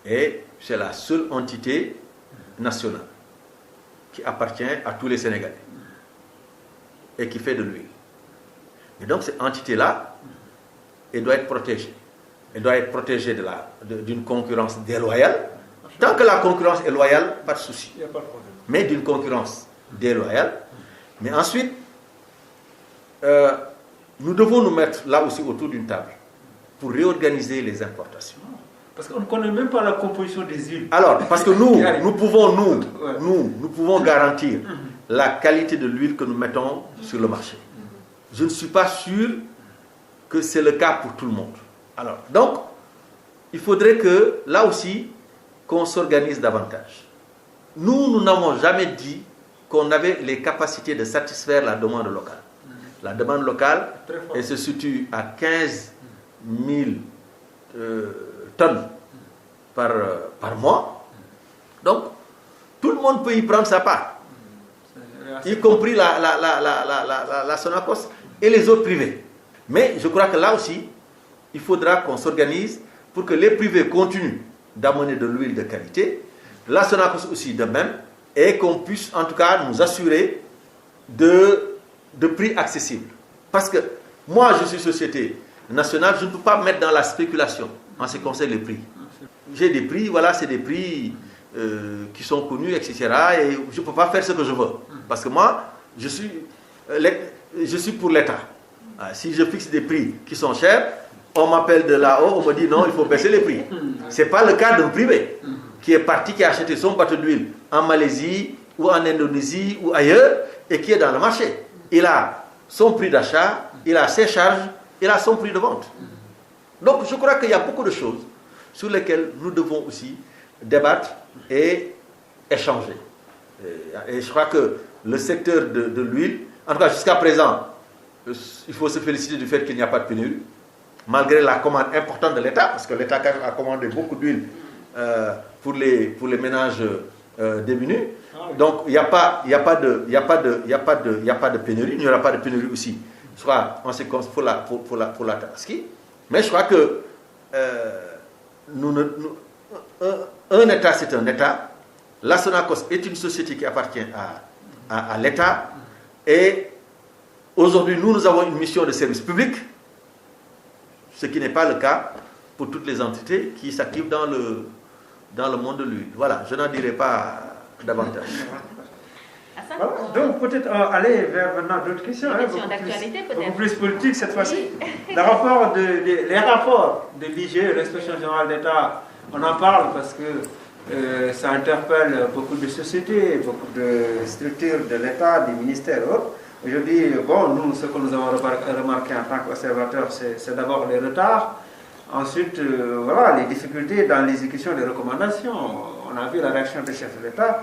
Speaker 2: Et c'est la seule entité nationale qui appartient à tous les Sénégalais et qui fait de l'huile. Et donc cette entité-là, elle doit être protégée. Elle doit être protégée d'une concurrence déloyale. Tant que la concurrence est loyale, pas de souci. Mais d'une concurrence déloyale. Mais ensuite, nous devons nous mettre là aussi autour d'une table pour réorganiser les importations.
Speaker 5: Parce qu'on ne connaît même pas la composition des huiles.
Speaker 2: Alors, parce que nous pouvons garantir la qualité de l'huile que nous mettons sur le marché. Je ne suis pas sûr que c'est le cas pour tout le monde. Alors, donc, il faudrait que, là aussi, qu'on s'organise davantage. Nous n'avons jamais dit qu'on avait les capacités de satisfaire la demande locale. La demande locale, elle se situe à 15 000 tonnes par mois. Donc, tout le monde peut y prendre sa part, y compris la Sonacos et les autres privés. Mais je crois que là aussi, il faudra qu'on s'organise pour que les privés continuent d'amener de l'huile de qualité, la Sonacos aussi de même, et qu'on puisse en tout cas nous assurer de prix accessibles. Parce que moi, je suis société nationale, je ne peux pas mettre dans la spéculation en ce qui concerne les prix. J'ai des prix, voilà, c'est des prix qui sont connus, etc. Et je ne peux pas faire ce que je veux. Parce que moi, je suis pour l'État. Si je fixe des prix qui sont chers, on m'appelle de là-haut, on me dit non, il faut baisser les prix. Ce n'est pas le cas d'un privé qui est parti, qui a acheté son bateau d'huile en Malaisie ou en Indonésie ou ailleurs et qui est dans le marché. Il a son prix d'achat, il a ses charges, il a son prix de vente. Donc je crois qu'il y a beaucoup de choses sur lesquelles nous devons aussi débattre et échanger. Et je crois que le secteur de l'huile, en tout cas jusqu'à présent, il faut se féliciter du fait qu'il n'y a pas de pénurie, malgré la commande importante de l'État, parce que l'État a commandé beaucoup d'huile pour les ménages démunis. Donc il n'y a pas de pénurie, il n'y aura pas de pénurie aussi, soit en séquence pour la Tabaski. Mais je crois que un État, c'est un État. La Sonacos est une société qui appartient à l'État. Et aujourd'hui, nous avons une mission de service public, ce qui n'est pas le cas pour toutes les entités qui s'activent dans le monde de l'huile. Voilà, je n'en dirai pas davantage.
Speaker 5: Voilà, donc peut-être aller vers maintenant d'autres questions, beaucoup plus politiques cette fois-ci. Les rapports de l'IGE, l'Inspection générale d'État, on en parle parce que ça interpelle beaucoup de sociétés, beaucoup de structures de l'État, des ministères et autres. Aujourd'hui, nous, ce que nous avons remarqué en tant qu'observateurs, c'est d'abord les retards. Ensuite, les difficultés dans l'exécution des recommandations. On a vu la réaction du chef de l'État.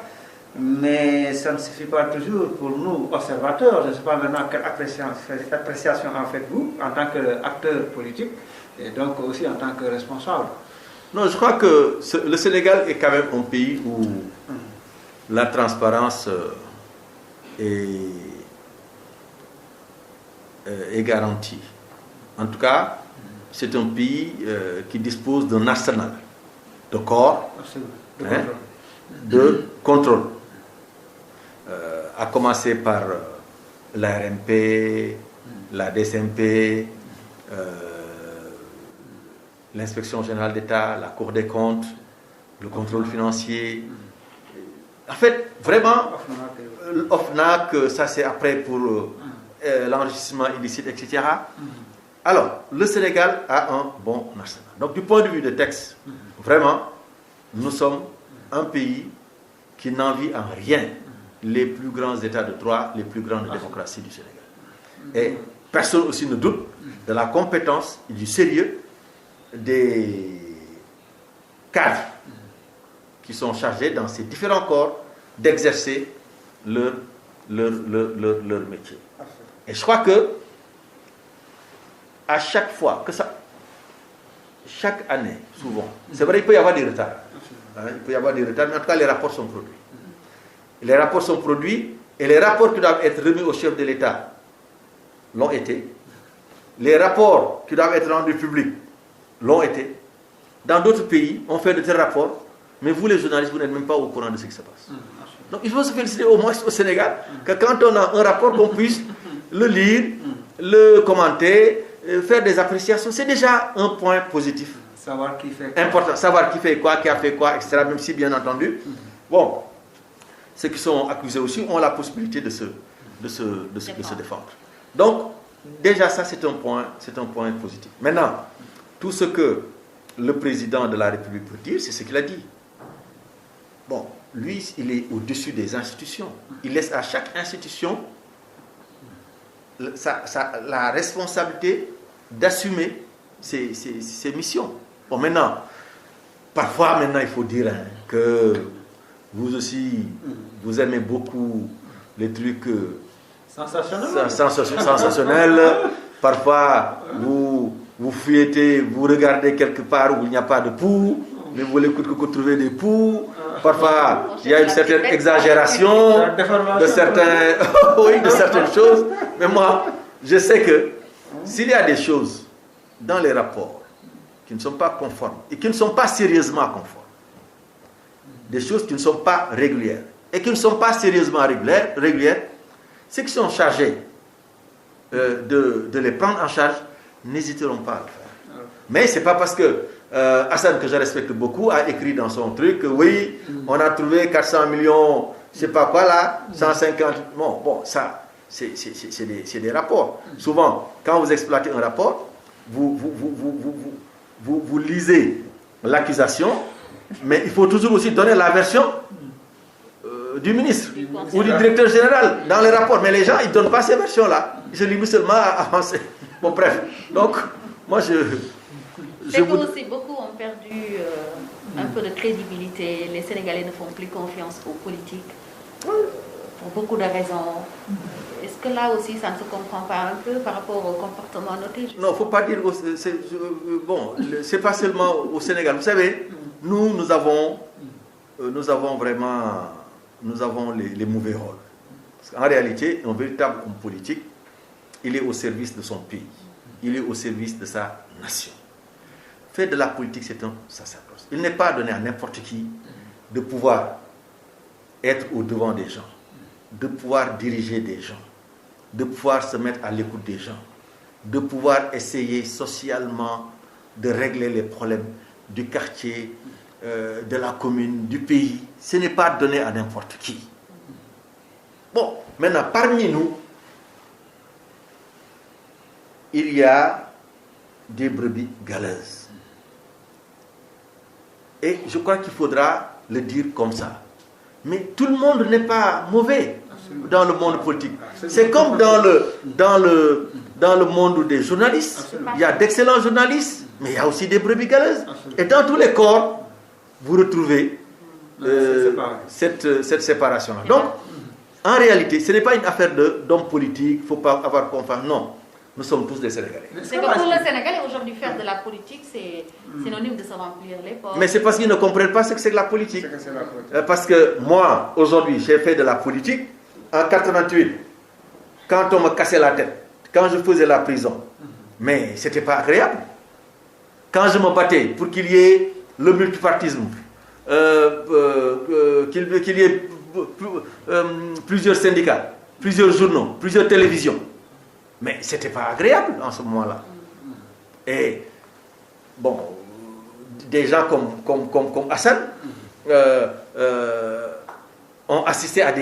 Speaker 5: Mais ça ne suffit pas toujours pour nous, observateurs. Je ne sais pas maintenant quelle appréciation en faites-vous en tant qu'acteur politique et donc aussi en tant que responsable.
Speaker 2: Non, je crois que le Sénégal est quand même un pays où la transparence est garantie. En tout cas, c'est un pays qui dispose d'un arsenal de corps, de contrôle. À commencer par l'ARMP, la DSMP, l'inspection générale d'État, la Cour des comptes, le contrôle financier. En fait, vraiment, l'OFNAC, ça c'est après pour l'enrichissement illicite, etc. Alors, le Sénégal a un bon arsenal. Donc, du point de vue des textes, vraiment, nous sommes un pays qui n'envie en rien les plus grands États de droit, les plus grandes démocraties du Sénégal. Et personne aussi ne doute de la compétence et du sérieux des cadres qui sont chargés dans ces différents corps d'exercer leur métier. Et je crois que à chaque fois que ça, chaque année, souvent, c'est vrai, il peut y avoir des retards. Il peut y avoir des retards, mais en tout cas, les rapports sont produits. Les rapports sont produits et les rapports qui doivent être remis au chef de l'État l'ont été. Les rapports qui doivent être rendus publics l'ont été. Dans d'autres pays, on fait de tels rapports, mais vous, les journalistes, vous n'êtes même pas au courant de ce qui se passe. Donc, il faut se féliciter au moins au Sénégal que quand on a un rapport, qu'on puisse le lire, le commenter, faire des appréciations. C'est déjà un point positif.
Speaker 5: Savoir qui fait quoi.
Speaker 2: Important, savoir qui fait quoi, qui a fait quoi, etc. Même si, bien entendu, bon, ceux qui sont accusés aussi ont la possibilité de se défendre. Donc, déjà, ça, c'est un point positif. Maintenant, tout ce que le président de la République peut dire, c'est ce qu'il a dit. Bon, lui, il est au-dessus des institutions. Il laisse à chaque institution la responsabilité d'assumer ses missions. Bon, maintenant, parfois, il faut dire que vous aussi, vous aimez beaucoup les trucs sensationnels. Parfois, vous fouillettez, vous regardez quelque part où il n'y a pas de poux, mais vous voulez que trouver des poux. Parfois, il y a une certaine exagération de certaines choses. Mais moi, je sais que s'il y a des choses dans les rapports qui ne sont pas conformes et qui ne sont pas sérieusement conformes, des choses qui ne sont pas régulières et qui ne sont pas sérieusement régulières, ceux qui sont chargés de les prendre en charge n'hésiteront pas à le faire. Mais ce n'est pas parce que Hassan, que je respecte beaucoup, a écrit dans son truc que oui, on a trouvé 400 millions, je ne sais pas quoi là, 150... Bon, ça, c'est des rapports. Souvent, quand vous exploitez un rapport, vous lisez l'accusation, mais il faut toujours aussi donner la version du ministre ou du directeur général dans les rapports. Mais les gens, ils ne donnent pas ces versions-là. Ils se limitent seulement à avancer. Bon, bref. Donc, moi,
Speaker 1: c'est que aussi beaucoup ont perdu un peu de crédibilité. Les Sénégalais ne font plus confiance aux politiques pour beaucoup de raisons. Est-ce que là aussi, ça ne se comprend pas un peu par rapport au comportement noté?
Speaker 2: Non, il ne faut pas dire... Bon, c'est pas seulement au Sénégal. Vous savez, nous avons vraiment... Nous avons les mauvais rôles. Parce qu'en réalité, un véritable homme politique, il est au service de son pays. Il est au service de sa nation. Faire de la politique, c'est un sacerdoce. Il n'est pas donné à n'importe qui de pouvoir être au-devant des gens, de pouvoir diriger des gens, de pouvoir se mettre à l'écoute des gens, de pouvoir essayer socialement de régler les problèmes du quartier, de la commune, du pays. Ce n'est pas donné à n'importe qui. Bon, maintenant, parmi nous, il y a des brebis galeuses. Et je crois qu'il faudra le dire comme ça. Mais tout le monde n'est pas mauvais dans le monde politique. C'est comme dans le monde des journalistes. Il y a d'excellents journalistes, mais il y a aussi des brebis galeuses. Et dans tous les corps, vous retrouvez cette séparation-là. Donc, en réalité, ce n'est pas une affaire d'homme politique, il ne faut pas avoir confiance. Non, nous sommes tous des Sénégalais.
Speaker 1: C'est que pour le Sénégalais, aujourd'hui, faire de la politique, c'est synonyme de se remplir les poches.
Speaker 2: Mais c'est parce qu'ils ne comprennent pas ce que c'est que la politique. Parce que moi, aujourd'hui, j'ai fait de la politique. En 88, quand on me cassait la tête, quand je faisais la prison, mais ce n'était pas agréable. Quand je me battais pour qu'il y ait le multipartisme, qu'il y ait plusieurs syndicats, plusieurs journaux, plusieurs télévisions, mais ce n'était pas agréable en ce moment-là. Et bon, des gens comme Hassan ont assisté à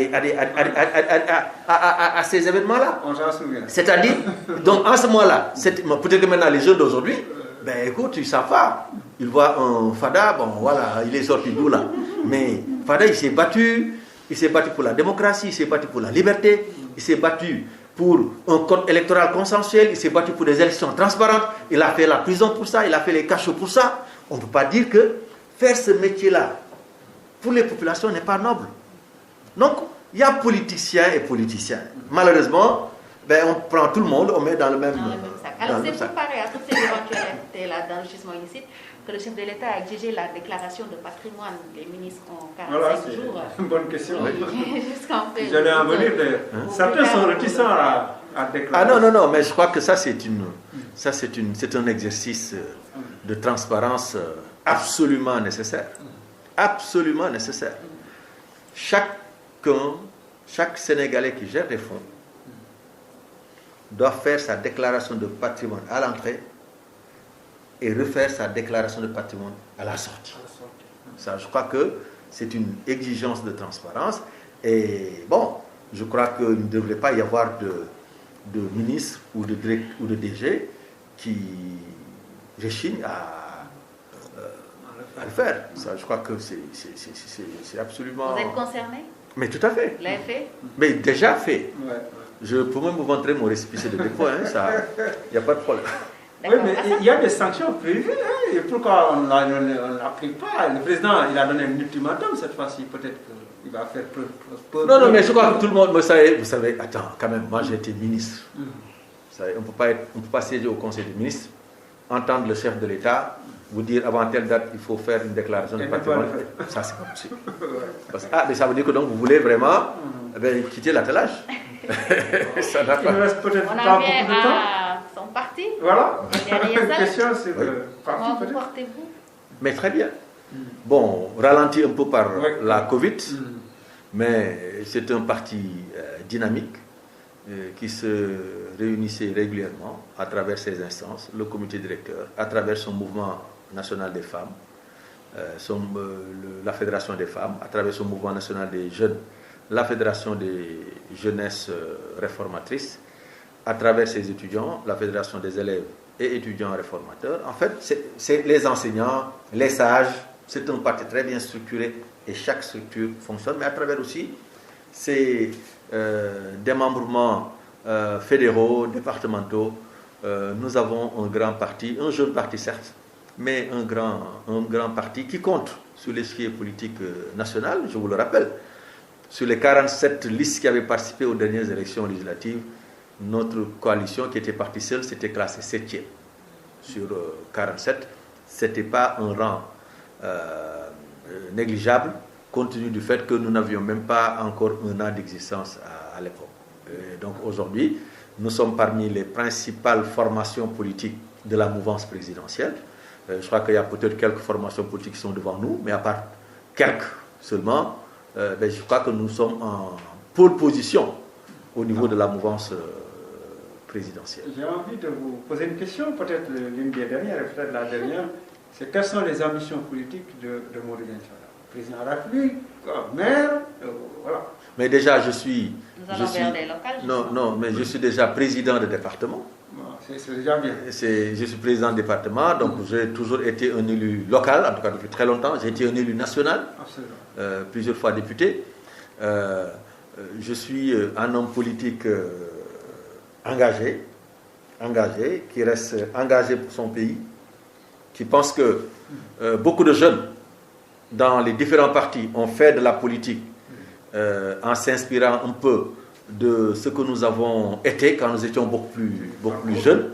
Speaker 2: ces événements-là.
Speaker 5: On s'en souvient.
Speaker 2: C'est-à-dire, donc en ce moment-là, peut-être que maintenant les jeunes d'aujourd'hui, ben écoute, ils savent pas. Ils voient un Fada, bon voilà, il est sorti d'où là. Mais Fada, il s'est battu pour la démocratie, il s'est battu pour la liberté, il s'est battu pour un code électoral consensuel, il s'est battu pour des élections transparentes, il a fait la prison pour ça, il a fait les cachots pour ça. On ne peut pas dire que faire ce métier-là pour les populations n'est pas noble. Donc, il y a politiciens et politiciens. Malheureusement, ben, on prend tout le monde, on met dans le même
Speaker 1: sac. Alors, c'est préparé à toutes ces éventualités-là d'enrichissement illicite que le chef de l'État a exigé la déclaration de patrimoine. Les ministres ont 45 jours.
Speaker 5: Voilà, c'est une bonne question.
Speaker 1: Jusqu'en fait.
Speaker 5: J'allais en venir. Certains sont réticents à déclarer.
Speaker 2: Ah non, mais je crois que ça, c'est un exercice de transparence absolument nécessaire. Absolument nécessaire. Chaque Sénégalais qui gère des fonds doit faire sa déclaration de patrimoine à l'entrée et refaire sa déclaration de patrimoine à la sortie. Ça, je crois que c'est une exigence de transparence. Et bon, je crois qu'il ne devrait pas y avoir de ministre ou de DG qui rechigne à le faire. Ça, je crois que c'est absolument...
Speaker 1: Vous êtes concerné?
Speaker 2: Mais tout à fait.
Speaker 1: Vous l'avez fait?
Speaker 2: Mais déjà fait.
Speaker 5: Ouais.
Speaker 2: Je peux même vous montrer mon récépissé de dépôt, hein, ça, il n'y a pas de problème.
Speaker 5: Oui, mais il y a des sanctions prévues. Hein, et pourquoi on ne l'applique pas? Le président, il a donné un ultimatum cette fois-ci. Peut-être qu'il va faire preuve.
Speaker 2: Non, mais je crois que tout le monde, vous savez, attends, quand même, moi j'ai été ministre. Vous savez, on ne peut pas siéger au Conseil des ministres, entendre le chef de l'État vous dire avant telle date, il faut faire une déclaration de patrimoine. Ça, c'est pas possible. Mais ça veut dire que donc vous voulez vraiment quitter l'attelage. Ça n'a pas.
Speaker 5: Il ne reste peut-être
Speaker 1: pas
Speaker 5: beaucoup de temps.
Speaker 1: Son parti.
Speaker 5: Voilà. La question, c'est le parti.
Speaker 1: Comment vous portez-vous?
Speaker 2: Mais très bien. Bon, ralenti un peu par la Covid, mais c'est un parti dynamique qui se réunissait régulièrement à travers ses instances, le comité directeur, à travers son mouvement national des femmes, la fédération des femmes, à travers son mouvement national des jeunes, la fédération des jeunesses réformatrices, à travers ses étudiants, la fédération des élèves et étudiants réformateurs. En fait, c'est les enseignants, les sages, c'est un parti très bien structuré et chaque structure fonctionne, mais à travers aussi ces démembrements fédéraux, départementaux. Nous avons un grand parti, un jeune parti certes, mais un grand parti qui compte sur l'échiquier politique national, je vous le rappelle. Sur les 47 listes qui avaient participé aux dernières élections législatives, notre coalition qui était partie seule s'était classée 7e sur 47. Ce n'était pas un rang négligeable, compte tenu du fait que nous n'avions même pas encore un an d'existence à l'époque. Donc aujourd'hui, nous sommes parmi les principales formations politiques de la mouvance présidentielle. Je crois qu'il y a peut-être quelques formations politiques qui sont devant nous, mais à part quelques seulement, je crois que nous sommes en pole position au niveau de la mouvance présidentielle.
Speaker 5: J'ai envie de vous poser une question, peut-être l'une des dernières, et peut-être la dernière. C'est quelles sont les ambitions politiques de Modou Diagne Fada? Président de la République, maire, voilà.
Speaker 2: Mais déjà, je suis déjà président de département.
Speaker 5: C'est déjà bien.
Speaker 2: Je suis président de département, donc j'ai toujours été un élu local, en tout cas depuis très longtemps. J'ai été un élu national, plusieurs fois député. Je suis un homme politique engagé, qui reste engagé pour son pays, qui pense que beaucoup de jeunes dans les différents partis, ont fait de la politique en s'inspirant un peu de ce que nous avons été quand nous étions beaucoup plus jeunes.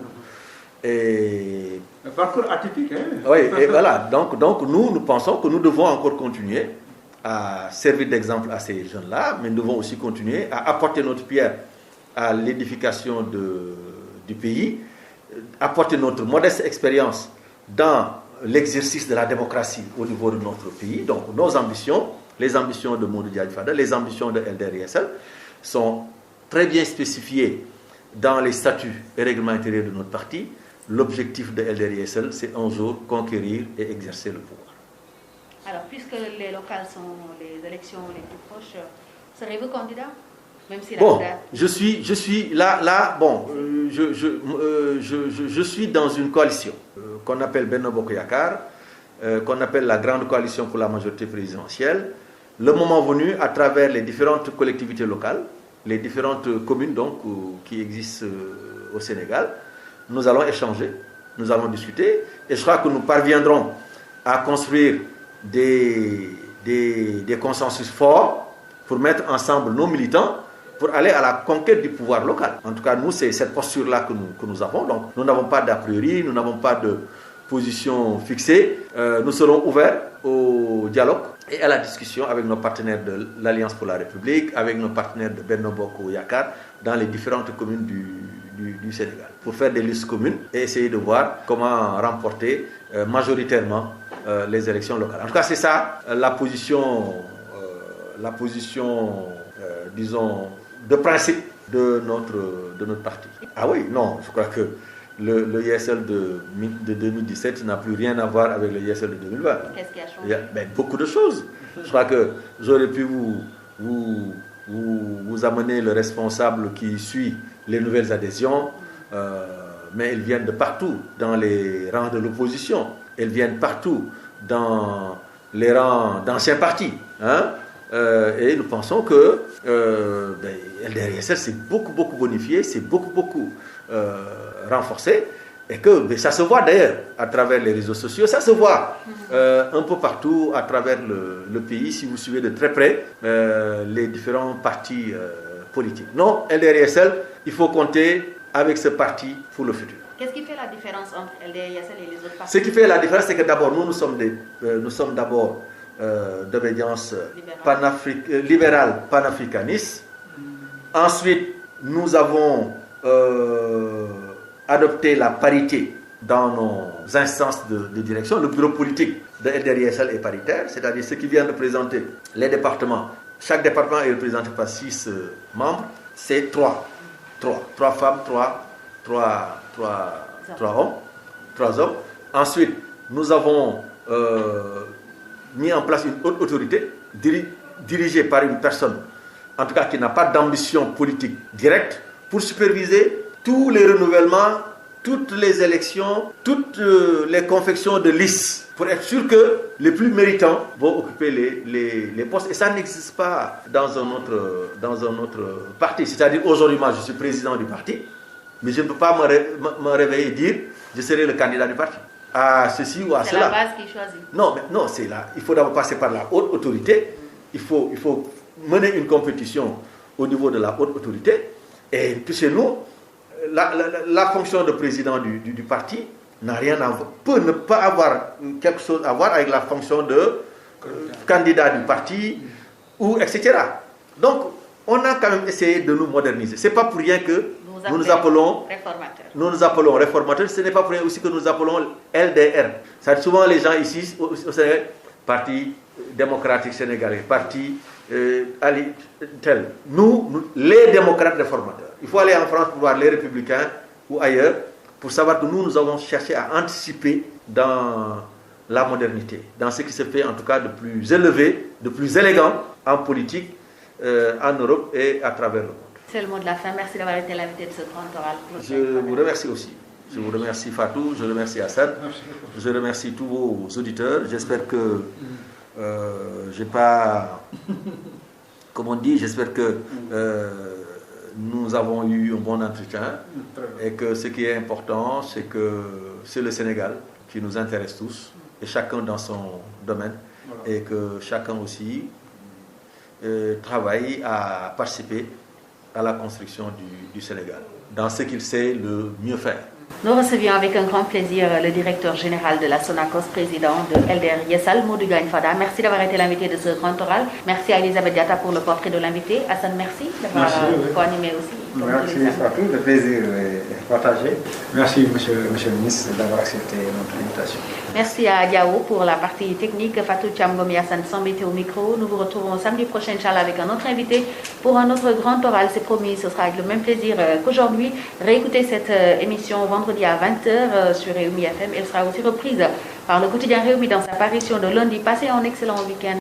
Speaker 2: Et
Speaker 5: un parcours atypique, hein?
Speaker 2: Oui, et voilà. Donc nous pensons que nous devons encore continuer à servir d'exemple à ces jeunes-là, mais nous devons aussi continuer à apporter notre pierre à l'édification du pays, apporter notre modeste expérience dans l'exercice de la démocratie au niveau de notre pays. Donc nos ambitions, les ambitions de Modou Diagne Fada, les ambitions de LDR-YSL sont très bien spécifiées dans les statuts et règlements intérieurs de notre parti. L'objectif de LDR-YSL, c'est un jour conquérir et exercer le pouvoir.
Speaker 1: Alors, puisque les locales sont les élections les plus proches, serez-vous candidat? Même si
Speaker 2: bon, je suis là bon, je suis dans une coalition qu'on appelle Benno Bokk Yakaar, qu'on appelle la grande coalition pour la majorité présidentielle. Le moment venu, à travers les différentes collectivités locales, les différentes communes donc, qui existent au Sénégal, nous allons échanger, nous allons discuter, et je crois que nous parviendrons à construire des consensus forts pour mettre ensemble nos militants pour aller à la conquête du pouvoir local. En tout cas, nous, c'est cette posture-là que nous avons. Donc, nous n'avons pas d'a priori, nous n'avons pas de position fixée. Nous serons ouverts au dialogue et à la discussion avec nos partenaires de l'Alliance pour la République, avec nos partenaires de Benno Bokk Yakaar dans les différentes communes du Sénégal, pour faire des listes communes et essayer de voir comment remporter majoritairement les élections locales. En tout cas, c'est ça la position disons, de principe de notre parti. Ah oui, non, je crois que le ISL de 2017 n'a plus rien à voir avec le ISL de 2020.
Speaker 1: Qu'est-ce qui a changé?
Speaker 2: Il y a beaucoup de choses. Je crois que j'aurais pu vous amener le responsable qui suit les nouvelles adhésions, mais elles viennent de partout dans les rangs de l'opposition. Elles viennent partout dans les rangs d'anciens partis. Hein? Et nous pensons que LDR-YSL s'est beaucoup bonifié, c'est beaucoup renforcé, et que ça se voit d'ailleurs à travers les réseaux sociaux, ça se voit un peu partout à travers le pays, si vous suivez de très près les différents partis politiques. Non, LDR-YSL, il faut compter avec ce parti pour le futur.
Speaker 1: Qu'est-ce qui fait la différence entre LDR-YSL et les autres partis?
Speaker 2: Ce qui fait la différence, c'est que d'abord, nous sommes d'abord d'obédience libérale panafricaniste. Ensuite, nous avons adopté la parité dans nos instances de direction. Le bureau politique de LDR-YSL est paritaire, c'est-à-dire ceux qui viennent représenter les départements. Chaque département est représenté par 6 membres. C'est 3 femmes, 3 hommes. Ensuite, nous avons mis en place une haute autorité dirigée par une personne, en tout cas qui n'a pas d'ambition politique directe, pour superviser tous les renouvellements, toutes les élections, toutes les confections de listes, pour être sûr que les plus méritants vont occuper les postes. Et ça n'existe pas dans un autre parti. C'est-à-dire, aujourd'hui, moi, je suis président du parti, mais je ne peux pas me réveiller et dire je serai le candidat du parti à ceci ou à cela.
Speaker 1: C'est la base qui choisit.
Speaker 2: Non, c'est là. Il faut d'abord passer par la haute autorité. Il faut mener une compétition au niveau de la haute autorité. Et puis chez nous, la fonction de président du parti n'a rien à voir, peut ne pas avoir quelque chose à voir avec la fonction de candidat du parti, ou etc. Donc, on a quand même essayé de nous moderniser. Ce n'est pas pour rien que nous nous appelons réformateurs. Ce n'est pas pour rien aussi que nous appelons LDR. Ça, souvent, les gens ici, au Sénégal, Parti démocratique sénégalais, parti tel. Nous, les démocrates réformateurs. Il faut aller en France pour voir les républicains ou ailleurs, pour savoir que nous avons cherché à anticiper dans la modernité, dans ce qui se fait en tout cas de plus élevé, de plus élégant en politique, en Europe et à travers le monde.
Speaker 1: C'est le mot de la fin. Merci d'avoir été l'invité de ce grand oral.
Speaker 2: Je vous remercie aussi. Je vous remercie Fatou, je remercie Hassan, je remercie tous vos auditeurs. J'espère que j'ai pas, comme on dit, j'espère que nous avons eu un bon entretien et que ce qui est important, c'est que c'est le Sénégal qui nous intéresse tous et chacun dans son domaine
Speaker 5: Voilà.
Speaker 2: Et que chacun aussi travaille à participer à la construction du Sénégal, dans ce qu'il sait le mieux faire.
Speaker 1: Nous recevions avec un grand plaisir le directeur général de la Sonacos, président de Elder Yessal, Modou Diagne Fada. Merci d'avoir été l'invité de ce grand oral. Merci à Elisabeth Diatta pour le portrait de l'invité. Hassan, merci d'avoir co-animé aussi.
Speaker 3: Merci à tous, le plaisir est partagé. Merci, monsieur le ministre, d'avoir accepté notre invitation.
Speaker 1: Merci à Diao pour la partie technique. Fatou Tchambom et Hassan Sambete au micro. Nous vous retrouvons samedi prochain, Inch'Allah, avec un autre invité pour un autre grand oral. C'est promis, ce sera avec le même plaisir qu'aujourd'hui. Réécoutez cette émission vendredi à 20h sur Réumi FM. Elle sera aussi reprise par le quotidien Réumi dans sa parution de lundi. Passez un excellent week-end.